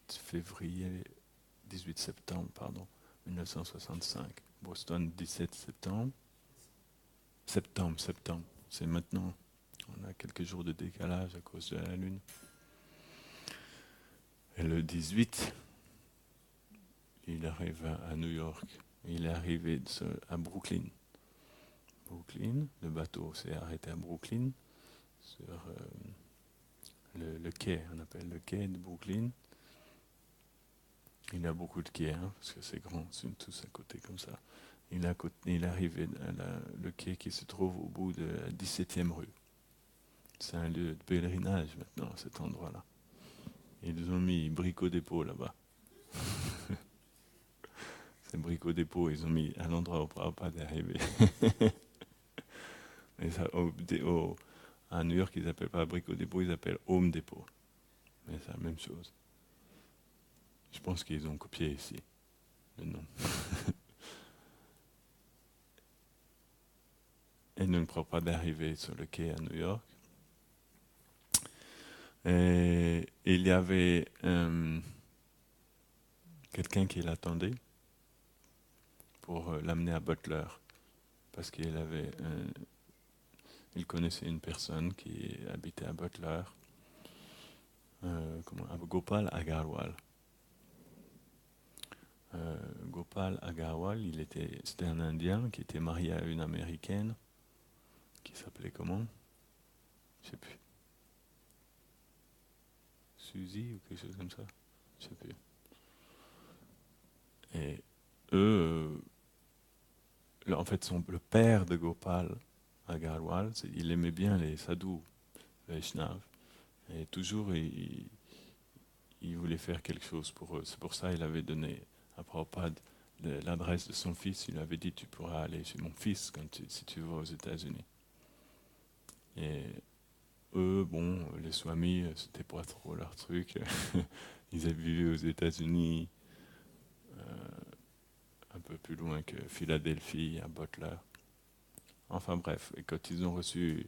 septembre, pardon, 1965. Boston, 17 septembre. Septembre. C'est maintenant. On a quelques jours de décalage à cause de la Lune. Et le 18, il arrive à New York. Il est arrivé à Brooklyn. Le bateau s'est arrêté à Brooklyn, sur le quai, on appelle le quai de Brooklyn. Il y a beaucoup de quais, hein, parce que c'est grand, c'est tous à côté comme ça. Il est arrivé à le quai qui se trouve au bout de la 17e rue. C'est un lieu de pèlerinage maintenant, cet endroit-là. Ils ont mis Brico Dépôt là-bas. C'est Brico Dépôt, ils ont mis à l'endroit où Prabhupada est arrivé. Et ça, à New York, ils n'appellent pas Brico Dépôt, ils appellent Home Depot. Mais c'est la même chose. Je pense qu'ils ont copié ici le nom. Et donc Prabhupada est arrivé sur le quai à New York. Et il y avait quelqu'un qui l'attendait pour l'amener à Butler. Parce il connaissait une personne qui habitait à Butler, Gopal Agarwal. Gopal Agarwal, c'était un Indien qui était marié à une Américaine qui s'appelait comment? Je sais plus. Suzy ou quelque chose comme ça? Je sais plus. Et eux, en fait, le père de Gopal Agarwal, il aimait bien les sadhus, les Vaishnavas. Et toujours, il voulait faire quelque chose pour eux. C'est pour ça qu'il avait donné à Prabhupada l'adresse de son fils. Il lui avait dit, tu pourras aller chez mon fils si tu vas aux États-Unis. Et eux, bon, les swamis, c'était pas trop leur truc. Ils avaient vécu aux États-Unis, un peu plus loin que Philadelphie, à Butler. Enfin bref, et quand ils ont reçu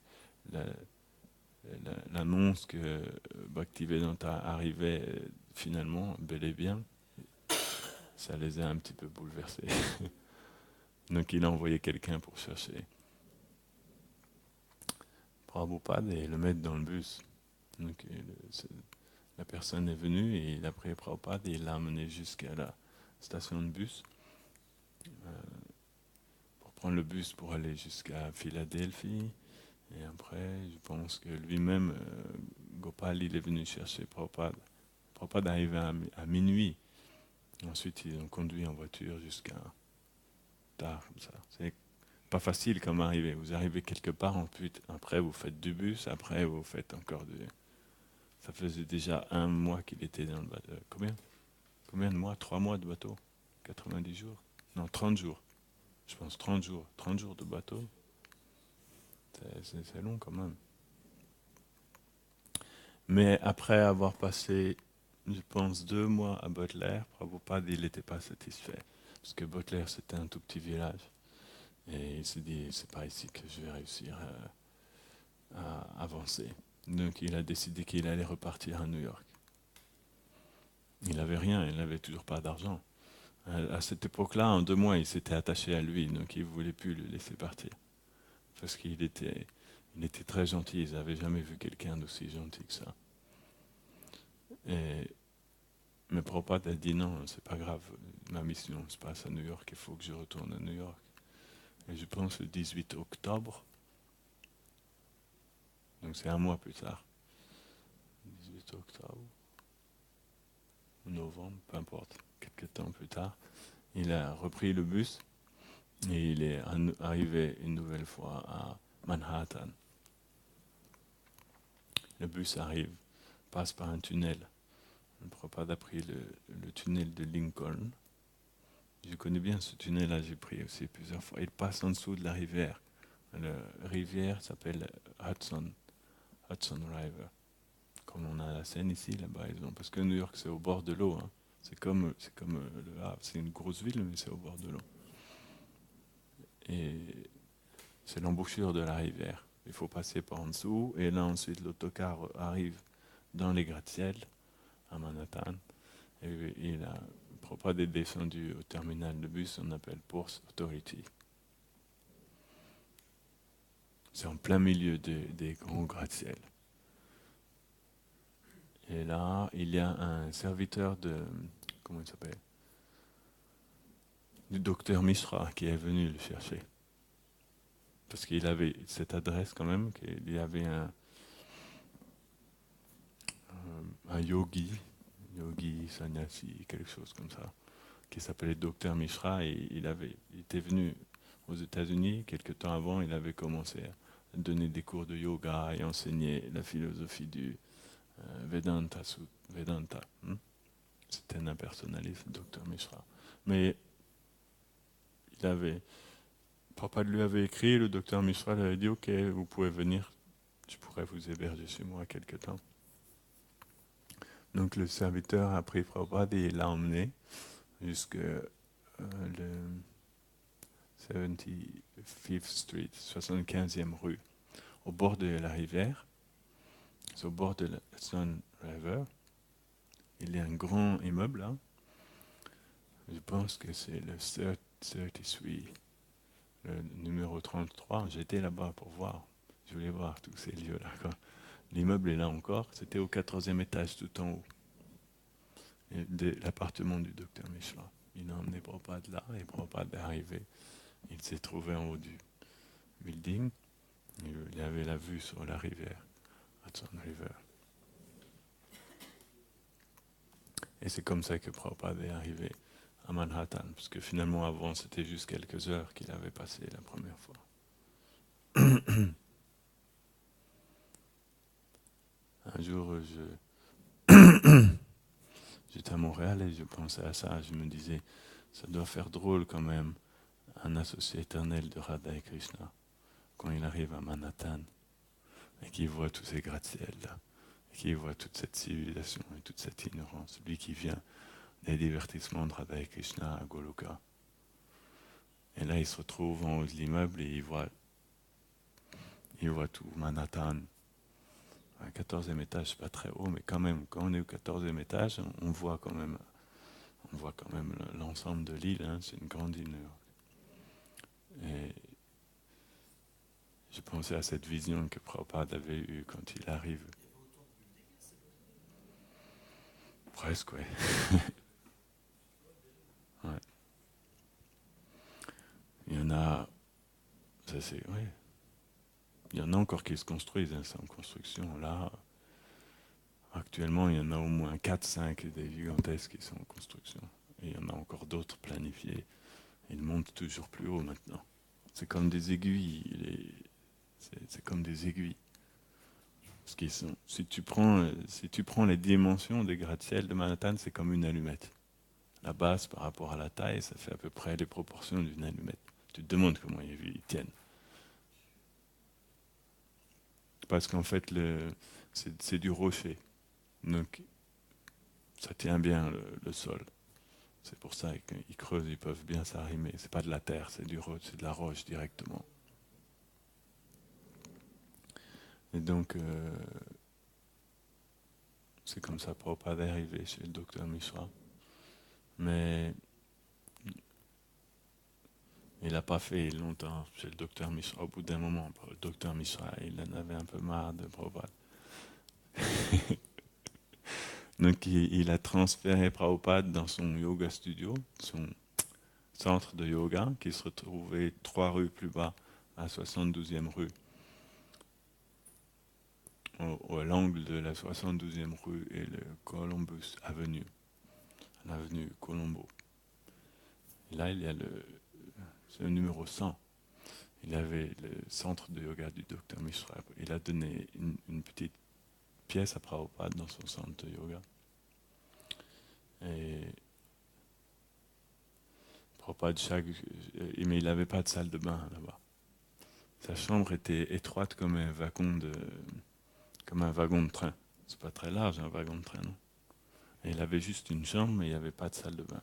l'annonce que Bhaktivedanta arrivait finalement, bel et bien, ça les a un petit peu bouleversés. Donc il a envoyé quelqu'un pour chercher Prabhupada et le mettre dans le bus. Donc la personne est venue et il a pris Prabhupada et il l'a amené jusqu'à la station de bus pour prendre le bus pour aller jusqu'à Philadelphie. Et après, je pense que lui-même, Gopal, il est venu chercher Prabhupada. Prabhupada arrivait à minuit. Ensuite, ils ont conduit en voiture jusqu'à tard, comme ça. C'est pas facile comme arriver. Vous arrivez quelque part, après vous faites du bus, après vous faites encore du... Ça faisait déjà 1 mois qu'il était dans le bateau. Combien de mois? 3 mois de bateau? 90 jours? Non, 30 jours. Je pense 30 jours. 30 jours de bateau. C'est long quand même. Mais après avoir passé, je pense, 2 mois à Butler, Prabhupada, il n'était pas satisfait. Parce que Butler, c'était un tout petit village. Et il s'est dit, c'est pas ici que je vais réussir à avancer. Donc il a décidé qu'il allait repartir à New York. Il n'avait rien, il n'avait toujours pas d'argent. À cette époque-là, en 2 mois, il s'était attaché à lui, donc il ne voulait plus le laisser partir. Parce qu'il était très gentil, ils n'avaient jamais vu quelqu'un d'aussi gentil que ça. Mais Prabhupada a dit non, c'est pas grave, ma mission se passe à New York, il faut que je retourne à New York. Et je pense le 18 octobre, donc c'est 1 mois plus tard, 18 octobre, ou novembre, peu importe, quelques temps plus tard, il a repris le bus et il est arrivé une nouvelle fois à Manhattan. Le bus arrive, passe par un tunnel. Le Prabhupada a pris le tunnel de Lincoln. Je connais bien ce tunnel-là, j'ai pris aussi plusieurs fois. Il passe en dessous de la rivière. La rivière s'appelle Hudson River. Comme on a la Seine ici, là-bas, parce que New York, c'est au bord de l'eau. Hein. C'est comme le Havre, c'est une grosse ville, mais c'est au bord de l'eau. Et c'est l'embouchure de la rivière. Il faut passer par en dessous, et là ensuite l'autocar arrive dans les gratte-ciel à Manhattan. Et Prabhupada est descendu au terminal de bus, on appelle Port Authority. C'est en plein milieu des grands gratte-ciel. Et là, il y a un serviteur comment il s'appelle, du docteur Mishra qui est venu le chercher. Parce qu'il avait cette adresse quand même, qu'il y avait un yogi sannyasi, quelque chose comme ça, qui s'appelait docteur Mishra, et il était venu aux États-Unis quelque temps avant. Il avait commencé à donner des cours de yoga et enseigner la philosophie du Vedanta. C'était un impersonnaliste, docteur Mishra. Mais Prabhupada lui avait écrit, le docteur Mishra lui avait dit, ok, vous pouvez venir, je pourrais vous héberger chez moi quelque temps. Donc le serviteur a pris Prabhupada et l'a emmené jusqu'à le 75th Street, 75e rue, au bord de la rivière. C'est au bord de la Sun River. Il y a un grand immeuble là. Je pense que c'est le 33, le numéro 33. J'étais là-bas pour voir. Je voulais voir tous ces lieux-là. L'immeuble est là encore. C'était au 14e étage, tout en haut. De l'appartement du docteur Mishra. Il a emmené Prabhupada là, et Prabhupada est arrivé. Il s'est trouvé en haut du building. Il y avait la vue sur la rivière, Hudson River. Et c'est comme ça que Prabhupada est arrivé à Manhattan, parce que finalement avant c'était juste quelques heures qu'il avait passé la première fois. Un jour, j'étais à Montréal et je pensais à ça. Je me disais, ça doit faire drôle quand même, un associé éternel de Radha et Krishna, quand il arrive à Manhattan et qu'il voit tous ces gratte-ciel là, et qu'il voit toute cette civilisation et toute cette ignorance. Lui qui vient des divertissements de Radha et Krishna à Goloka. Et là, il se retrouve en haut de l'immeuble et il voit tout Manhattan. Un 14e étage, c'est pas très haut, mais quand même, quand on est au 14e étage, on voit quand même l'ensemble de l'île. Hein, c'est une grande île. Et je pensais à cette vision que Prabhupada avait eue quand il arrive. Presque, ouais. Ouais. Il y en a, ça c'est, ouais. Il y en a encore qui se construisent, hein, c'est en construction. Là, actuellement, il y en a au moins 4-5 des gigantesques qui sont en construction. Et il y en a encore d'autres planifiés. Ils montent toujours plus haut maintenant. C'est comme des aiguilles. C'est comme des aiguilles. Parce qu'ils sont, si tu prends les dimensions des gratte-ciel de Manhattan, c'est comme une allumette. La base par rapport à la taille, ça fait à peu près les proportions d'une allumette. Tu te demandes comment ils tiennent. Parce qu'en fait, c'est du rocher. Donc, ça tient bien le sol. C'est pour ça qu'ils creusent, ils peuvent bien s'arrimer. C'est pas de la terre, c'est c'est de la roche directement. Et donc, c'est comme ça Prabhupada est arrivé chez le docteur Mishra. Mais il n'a pas fait longtemps chez le docteur Mishra. Au bout d'un moment, le docteur Mishra, il en avait un peu marre de Prabhupada. Donc il a transféré Prabhupada dans son yoga studio, son centre de yoga, qui se retrouvait 3 rues plus bas, à 72e rue, à l'angle de la 72e rue et le Columbus Avenue, l'avenue Colombo. Et là, c'est le numéro 100. Il avait le centre de yoga du docteur Mishra. Il a donné une petite pièce à Prabhupada dans son centre de yoga. Et Prabhupada, mais il n'avait pas de salle de bain là-bas. Sa chambre était étroite comme un wagon de train. C'est pas très large un wagon de train, non. Et il avait juste une chambre, mais il n'y avait pas de salle de bain.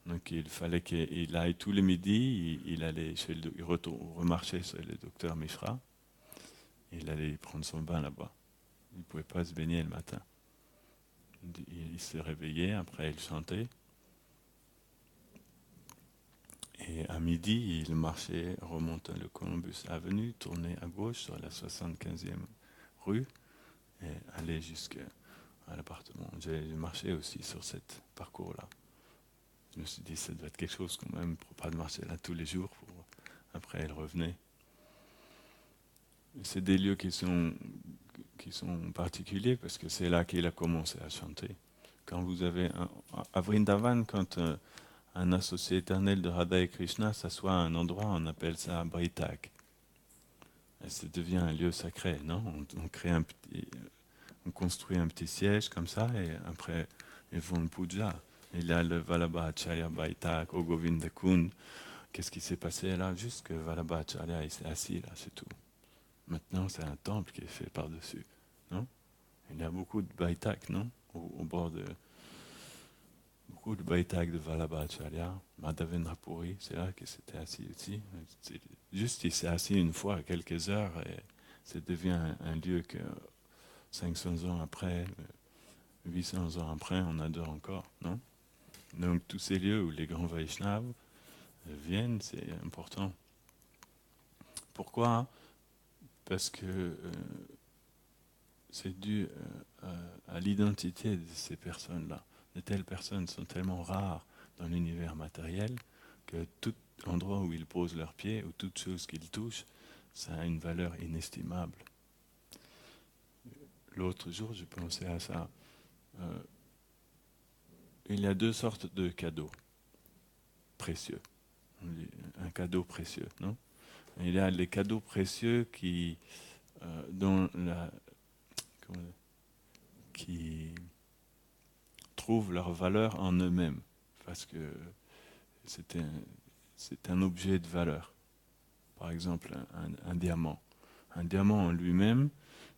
Donc il fallait qu'il aille tous les midis, il allait remarchait chez le docteur Mishra, il allait prendre son bain là-bas. Il ne pouvait pas se baigner le matin. Il se réveillait, après il chantait. Et à midi, il marchait, remontant le Columbus Avenue, tournait à gauche sur la 75e rue et allait jusqu'à l'appartement. J'ai marché aussi sur ce parcours-là. Je me suis dit, ça doit être quelque chose quand même, pour pas de marcher là tous les jours. Après, elle revenait. C'est des lieux qui sont particuliers parce que c'est là qu'il a commencé à chanter. Quand vous avez à Vrindavan, quand un associé éternel de Radha et Krishna s'assoit à un endroit, on appelle ça Britak. Et ça devient un lieu sacré, non? On construit un petit siège comme ça et après ils font le puja. Il y a le Vallabhacharya Baitak, au Govinda Kund. Qu'est-ce qui s'est passé là? Juste que Vallabhacharya il s'est assis là, c'est tout. Maintenant c'est un temple qui est fait par-dessus, non? Il y a beaucoup de Baitak, non? Au bord de. Beaucoup de Baitak de Vallabhacharya, Madhavendra Puri, c'est là qu'il s'était assis aussi. Juste il s'est assis une fois à quelques heures et ça devient un lieu que 500 ans après, 800 ans après, on adore encore, non? Donc tous ces lieux où les grands Vaishnavas viennent, c'est important. Pourquoi? Parce que c'est dû à l'identité de ces personnes-là. De telles personnes sont tellement rares dans l'univers matériel que tout endroit où ils posent leurs pieds ou toute chose qu'ils touchent, ça a une valeur inestimable. L'autre jour, je pensais à ça. Il y a deux sortes de cadeaux précieux. Un cadeau précieux, non? Il y a les cadeaux précieux qui trouvent leur valeur en eux-mêmes, parce que c'est un objet de valeur. Par exemple, un diamant. Un diamant en lui-même,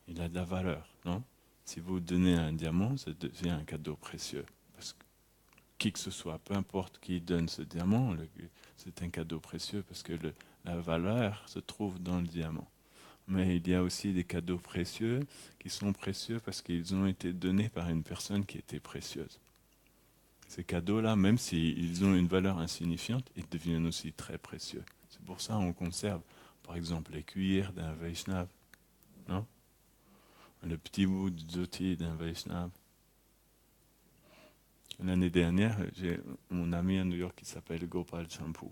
il a de la valeur, non? Si vous donnez un diamant, ça devient un cadeau précieux. Parce que qui que ce soit, peu importe qui donne ce diamant, c'est un cadeau précieux parce que la valeur se trouve dans le diamant. Mais il y a aussi des cadeaux précieux qui sont précieux parce qu'ils ont été donnés par une personne qui était précieuse. Ces cadeaux-là, même s'ils ont une valeur insignifiante, ils deviennent aussi très précieux. C'est pour ça qu'on conserve, par exemple, les cuillères d'un Vaishnav, non? Le petit bout de dhoti d'un Vaishnav. L'année dernière, j'ai mon ami à New York qui s'appelle Gopal Champu.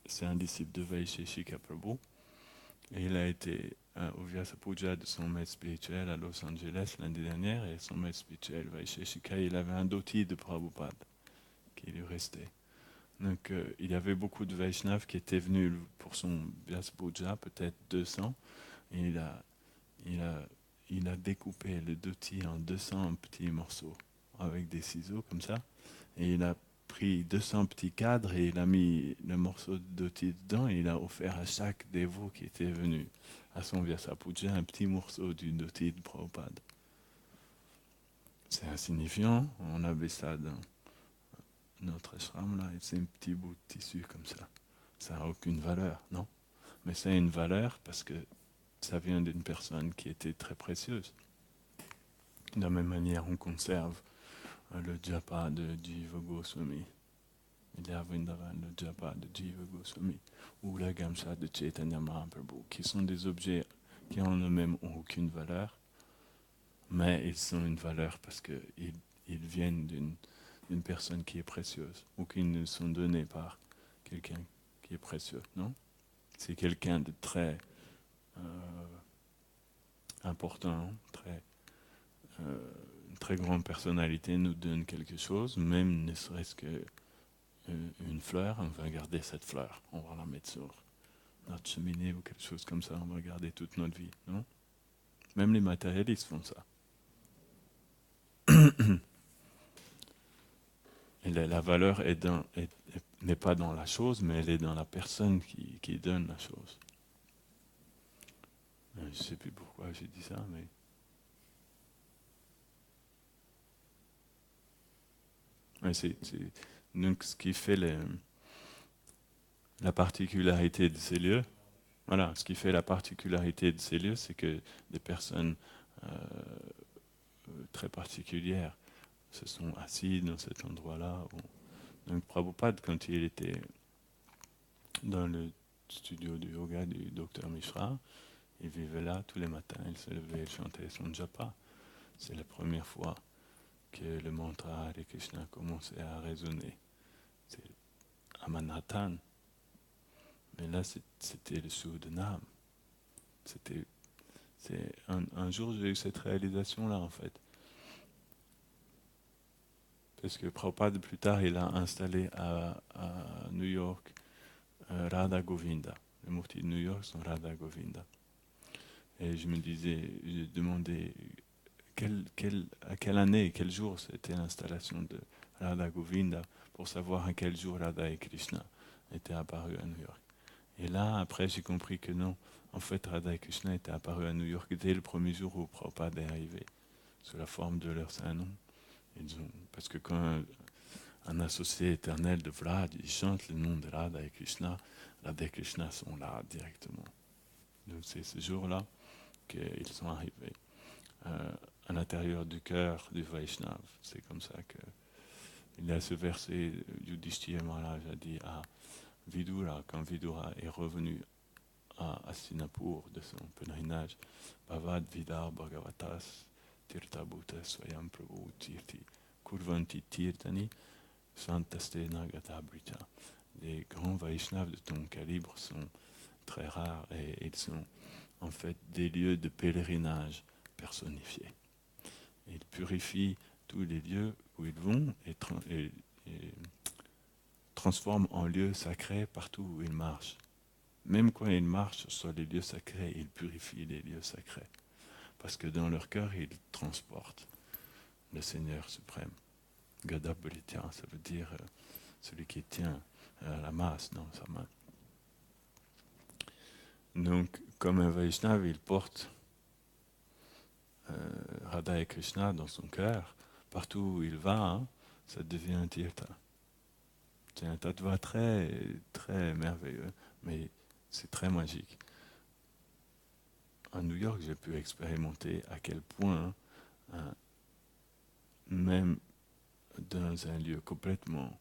C'est un disciple de Vaisheshika Prabhu. Et il a été au Vyasa Puja de son maître spirituel à Los Angeles l'année dernière. Et son maître spirituel, Vaisheshika, il avait un dhoti de Prabhupada qui lui restait. Donc il y avait beaucoup de Vaishnavas qui étaient venus pour son Vyasa Puja, peut-être 200. Et il a découpé le dhoti en 200 petits morceaux avec des ciseaux comme ça. Et il a pris 200 petits cadres et il a mis le morceau de dhoti dedans et il a offert à chaque dévot qui était venu à son Vyasa Puja un petit morceau du dhoti de Prabhupada. C'est insignifiant, on avait ça dans notre ashram là, et c'est un petit bout de tissu comme ça. Ça n'a aucune valeur, non? Mais ça a une valeur parce que ça vient d'une personne qui était très précieuse. De la même manière, on conserve le japa de Jiva Goswami. Il y a Vrindavan, le japa de Jiva Goswami, ou la gamsa de Chaitanya Mahaprabhu, qui sont des objets qui en eux-mêmes n'ont aucune valeur, mais ils ont une valeur parce qu'ils viennent d'une personne qui est précieuse, ou qui nous sont donnés par quelqu'un qui est précieux, non? C'est quelqu'un de très important, une très grande personnalité nous donne quelque chose, même ne serait-ce que une fleur, on va garder cette fleur, on va la mettre sur notre cheminée ou quelque chose comme ça, on va garder toute notre vie, non? Même les matérialistes font ça. Et la valeur n'est pas dans la chose, mais elle est dans la personne qui donne la chose. Je ne sais plus pourquoi j'ai dit ça, mais... Ouais, donc ce qui fait la particularité de ces lieux, voilà, ce qui fait la particularité de ces lieux, c'est que des personnes euh, très particulières se sont assises dans cet endroit-là. Donc Prabhupada, quand il était dans le studio du yoga du docteur Mishra, il vivait là tous les matins, il se levait, il chantait son japa. C'est la première fois que le mantra Hare Krishna commençait à résonner. C'est à Manhattan. Mais là, c'était le Sudanam. Un jour, j'ai eu cette réalisation-là, en fait. Parce que Prabhupada, plus tard, il a installé à New York Radha Govinda. Les muftis de New York sont Radha Govinda. Et je me disais, j'ai demandé à quelle année, quel jour c'était l'installation de Radha Govinda pour savoir à quel jour Radha et Krishna étaient apparus à New York. Et là, après, j'ai compris que non. En fait, Radha et Krishna étaient apparus à New York dès le premier jour où Prabhupada est arrivé, sous la forme de leur saint nom. Parce que quand un associé éternel de Vlad, il chante le nom de Radha et Krishna sont là directement. Donc c'est ce jour-là qu'ils sont arrivés à l'intérieur du cœur du Vaishnav. C'est comme ça qu'il y a ce verset, Yudhishthira Maharaj a dit à Vidura, quand Vidura est revenu à Hastinapur de son pèlerinage, Bhavad Vidar Bhagavatas Tirthabhuta Swayam Prabhu Tirti Kurvanti Tirtani Santastena Gata Brita. Les grands Vaishnavas de ton calibre sont très rares et ils sont en fait des lieux de pèlerinage personnifiés. Ils purifient tous les lieux où ils vont et transforment en lieux sacrés partout où ils marchent. Même quand ils marchent sur les lieux sacrés, ils purifient les lieux sacrés. Parce que dans leur cœur, ils transportent le Seigneur suprême. Gadabritya, ça veut dire celui qui tient la masse dans sa main. Donc, comme un Vaishnava, il porte Radha et Krishna dans son cœur. Partout où il va, hein, ça devient un tirtha. C'est un tattva très, très merveilleux, mais c'est très magique. À New York, j'ai pu expérimenter à quel point, hein, même dans un lieu complètement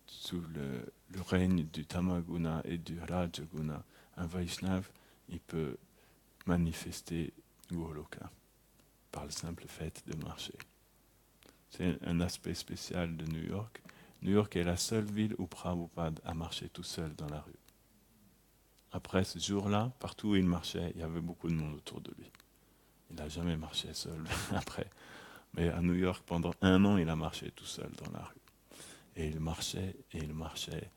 sous le règne du Tamaguna et du Rajaguna, un Vaishnav, il peut manifester Goloka par le simple fait de marcher. C'est un aspect spécial de New York. New York est la seule ville où Prabhupada a marché tout seul dans la rue. Après ce jour-là, partout où il marchait, il y avait beaucoup de monde autour de lui. Il n'a jamais marché seul après. Mais à New York, pendant 1 an, il a marché tout seul dans la rue. Et il marchait, et il marchait,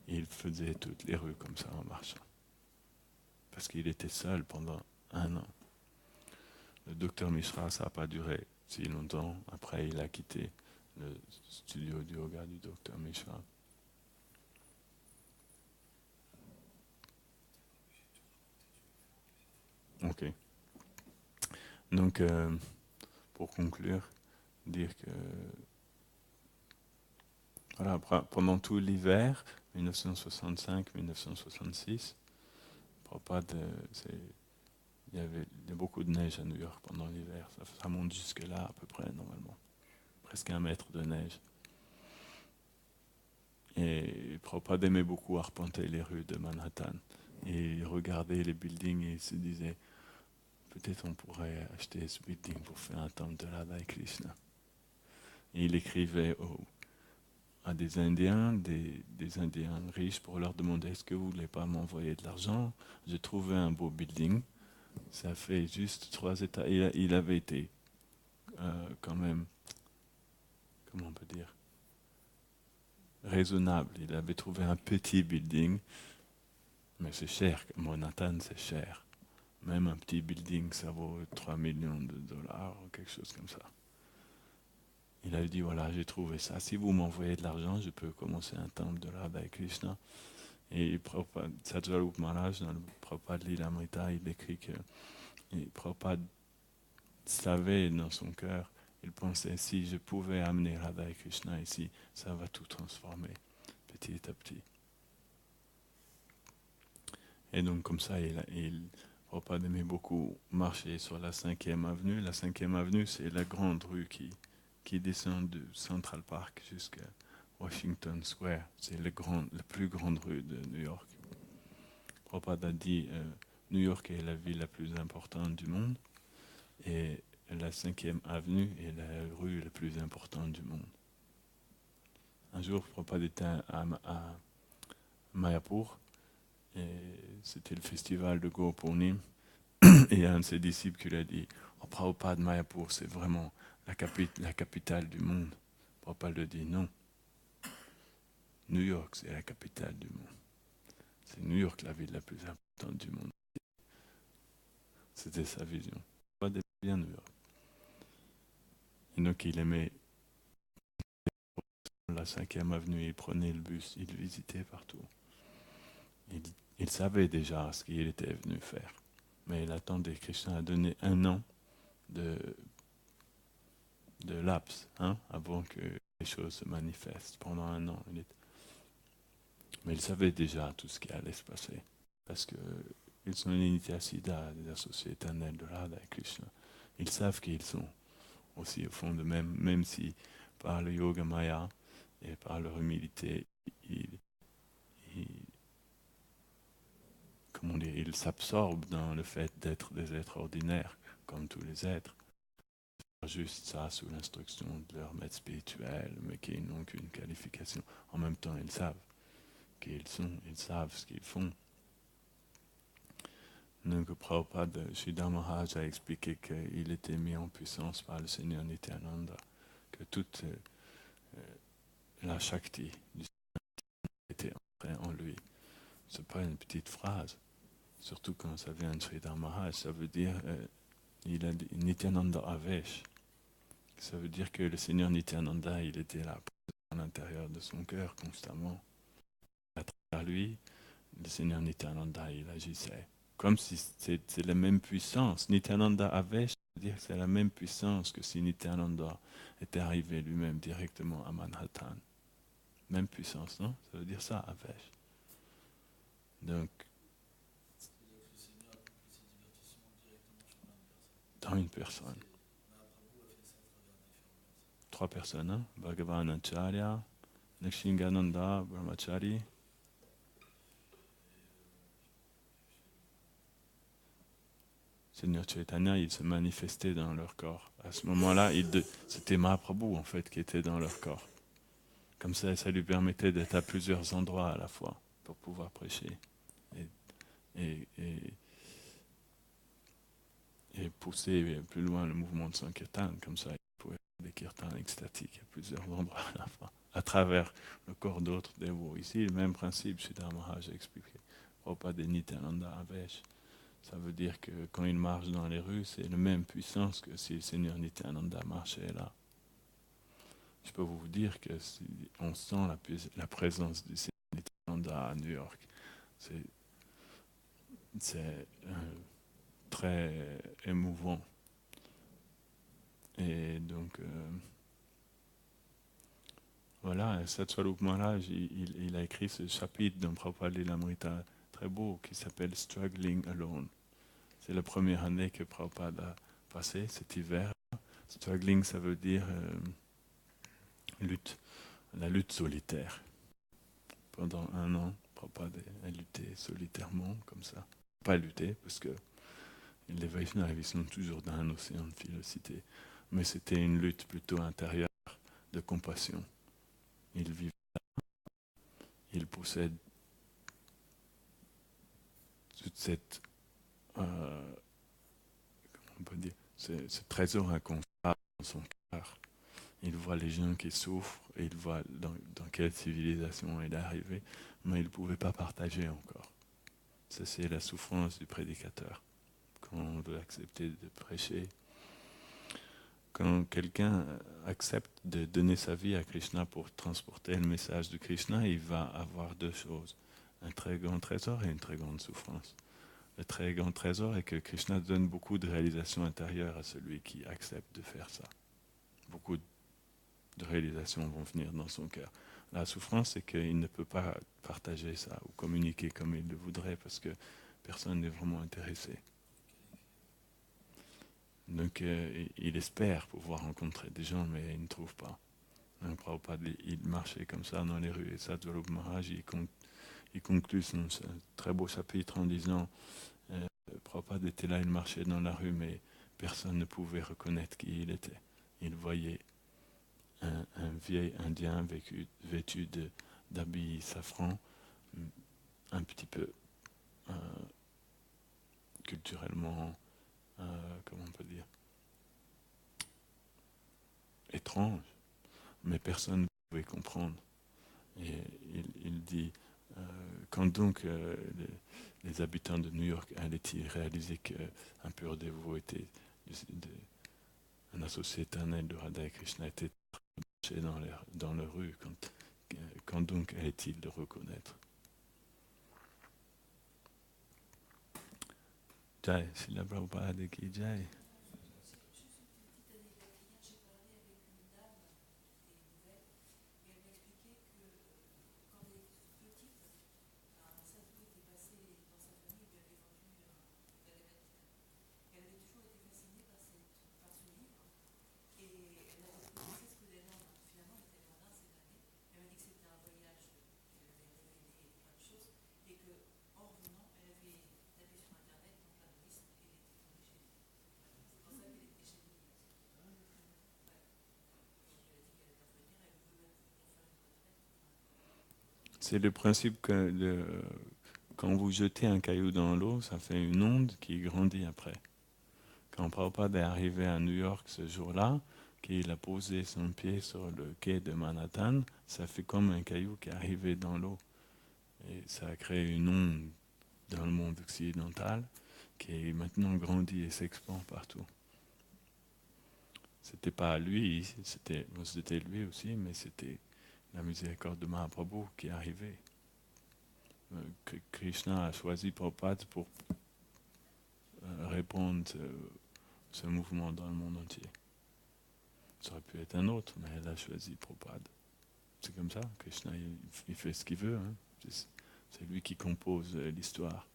et il faisait toutes les rues comme ça en marchant. Parce qu'il était seul pendant 1 an. Le docteur Mishra, ça n'a pas duré si longtemps. Après, il a quitté le studio du yoga du docteur Mishra. Ok. Donc, pour conclure, dire que voilà, pendant tout l'hiver, 1965-1966, Prabhupada, il y a beaucoup de neige à New York pendant l'hiver. Ça monte jusque là à peu près normalement. Presque 1 mètre de neige. Et Prabhupada aimait beaucoup arpenter les rues de Manhattan. Et il regardait les buildings et il se disait, peut-être on pourrait acheter ce building pour faire un temple de Radha et Krishna. Et il écrivait à des Indiens, des Indiens riches pour leur demander, est-ce que vous ne voulez pas m'envoyer de l'argent? J'ai trouvé un beau building. Ça fait juste 3 étages. Il avait été quand même, comment on peut dire, raisonnable. Il avait trouvé un petit building, mais c'est cher. Manhattan, c'est cher. Même un petit building, ça vaut 3 millions de dollars ou quelque chose comme ça. Il a dit, voilà, j'ai trouvé ça. Si vous m'envoyez de l'argent, je peux commencer un temple de Radha et Krishna. Et Sajarup Maharaj, dans le Prabhupada Lilamrita, il écrit que Prabhupada savait dans son cœur Il pensait, si je pouvais amener Radha et Krishna ici, ça va tout transformer petit à petit. Et donc comme ça, Prabhupada aimait beaucoup marcher sur la 5e avenue. La 5e avenue, c'est la grande rue qui descend de Central Park jusqu'à Washington Square. C'est la plus grande rue de New York. Prabhupada a dit New York est la ville la plus importante du monde et la 5e avenue est la rue la plus importante du monde. Un jour, Prabhupada était à Mayapur et c'était le festival de Gopurnim. Et un de ses disciples qui lui a dit oh, Prabhupada, Mayapur, c'est vraiment la capitale du monde. Prabhupada lui dit non. New York, c'est la capitale du monde. C'est New York la ville la plus importante du monde. C'était sa vision. Prabhupada aimait bien New York. Et donc il aimait la 5e avenue, il prenait le bus, il visitait partout. Il savait déjà ce qu'il était venu faire. Mais il attendait. Krishna a donné 1 an de laps, avant que les choses se manifestent. Pendant 1 an, mais il savait déjà tout ce qui allait se passer. Parce qu'ils sont les Nityasiddha, les associés éternels de Radha et Krishna. Ils savent qu'ils sont aussi au fond de même si par le yoga maya et par leur humilité, ils s'absorbent dans le fait d'être des êtres ordinaires, comme tous les êtres. Juste ça sous l'instruction de leur maître spirituel, mais qui n'ont qu'une qualification. En même temps, ils savent qui ils sont, ils savent ce qu'ils font. Donc, Prabhupada, Sridhar Maharaj a expliqué qu'il était mis en puissance par le Seigneur Nityananda, que toute la Shakti du Seigneur était entrée en lui. C'est pas une petite phrase, surtout quand ça vient de Sridhar Maharaj, ça veut dire, il a dit Nityananda Avesh. Ça veut dire que le Seigneur Nityananda, il était là, à l'intérieur de son cœur constamment. À travers lui, le Seigneur Nityananda, il agissait. Comme si c'est la même puissance. Nityananda Avesh, c'est-à-dire que c'est la même puissance que si Nityananda était arrivé lui-même directement à Manhattan. Même puissance, non? Ça veut dire ça, Avesh. Donc, dans une personne. 3 personnes, Bhagavan Acharya, Nakshingananda, Brahmachari. Seigneur Chaitanya, il se manifestait dans leur corps. À ce moment-là, c'était Mahaprabhu en fait qui était dans leur corps. Comme ça lui permettait d'être à plusieurs endroits à la fois pour pouvoir prêcher et pousser plus loin le mouvement de Sankirtan. Comme ça, il pouvait faire des kirtans extatiques à plusieurs endroits à la fois, à travers le corps d'autres dévots. Ici, le même principe, Sridhar Maharaj a expliqué. Prabhupada et Nityananda Avesh. Ça veut dire que quand il marche dans les rues, c'est la même puissance que si le Seigneur Nityananda marchait là. Je peux vous dire que on sent la présence du Seigneur Nityananda à New York. C'est très émouvant. Et donc, voilà, Satswarup Maharaj, il a écrit ce chapitre dans Prabhupada Lilamrita très beau qui s'appelle Struggling Alone. C'est la première année que Prabhupada a passé cet hiver. Struggling, ça veut dire lutte, la lutte solitaire. Pendant 1 an, Prabhupada a lutté solitairement, comme ça. Pas lutter, parce que les Vaishnavas, ils sont toujours dans un océan de philosophe. Mais c'était une lutte plutôt intérieure, de compassion. Il vivait là, il possède toute cette, comment on peut dire, ce trésor inconscient dans son cœur. Il voit les gens qui souffrent, et il voit dans quelle civilisation il est arrivé, mais il ne pouvait pas partager encore. Ça, c'est la souffrance du prédicateur. Quand on veut accepter de prêcher, quand quelqu'un accepte de donner sa vie à Krishna pour transporter le message de Krishna, il va avoir 2 choses. Un très grand trésor et une très grande souffrance. Le très grand trésor est que Krishna donne beaucoup de réalisations intérieures à celui qui accepte de faire ça. beaucoup de réalisations vont venir dans son cœur. La souffrance, c'est qu'il ne peut pas partager ça ou communiquer comme il le voudrait parce que personne n'est vraiment intéressé. Donc il espère pouvoir rencontrer des gens, mais il ne trouve pas. Un Prabhupada, il marchait comme ça dans les rues et Sadhguru Maharaj, il conclut son très beau chapitre en disant Prabhupada était là, il marchait dans la rue, mais personne ne pouvait reconnaître qui il était. Il voyait un vieil indien vêtu d'habits safran, un petit peu culturellement, comment on peut dire, étrange, mais personne ne pouvait comprendre. Et il dit, quand donc les habitants de New York allaient-ils réaliser qu'un pur dévot était un associé éternel de Radha et Krishna était marché dans la rue, quand donc allait-il le reconnaître? Jai, Srila Prabhupada ki Jai. C'est le principe que quand vous jetez un caillou dans l'eau, ça fait une onde qui grandit après. Quand Prabhupada est arrivé à New York ce jour-là, qu'il a posé son pied sur le quai de Manhattan, ça fait comme un caillou qui est arrivé dans l'eau. Et ça a créé une onde dans le monde occidental qui maintenant grandit et s'expand partout. C'était pas lui, c'était lui aussi, mais c'était la miséricorde de Mahaprabhu qui est arrivée. Krishna a choisi Prabhupada pour répondre ce mouvement dans le monde entier. Ça aurait pu être un autre, mais elle a choisi Prabhupada. C'est comme ça, Krishna, il fait ce qu'il veut. Hein. C'est lui qui compose l'histoire.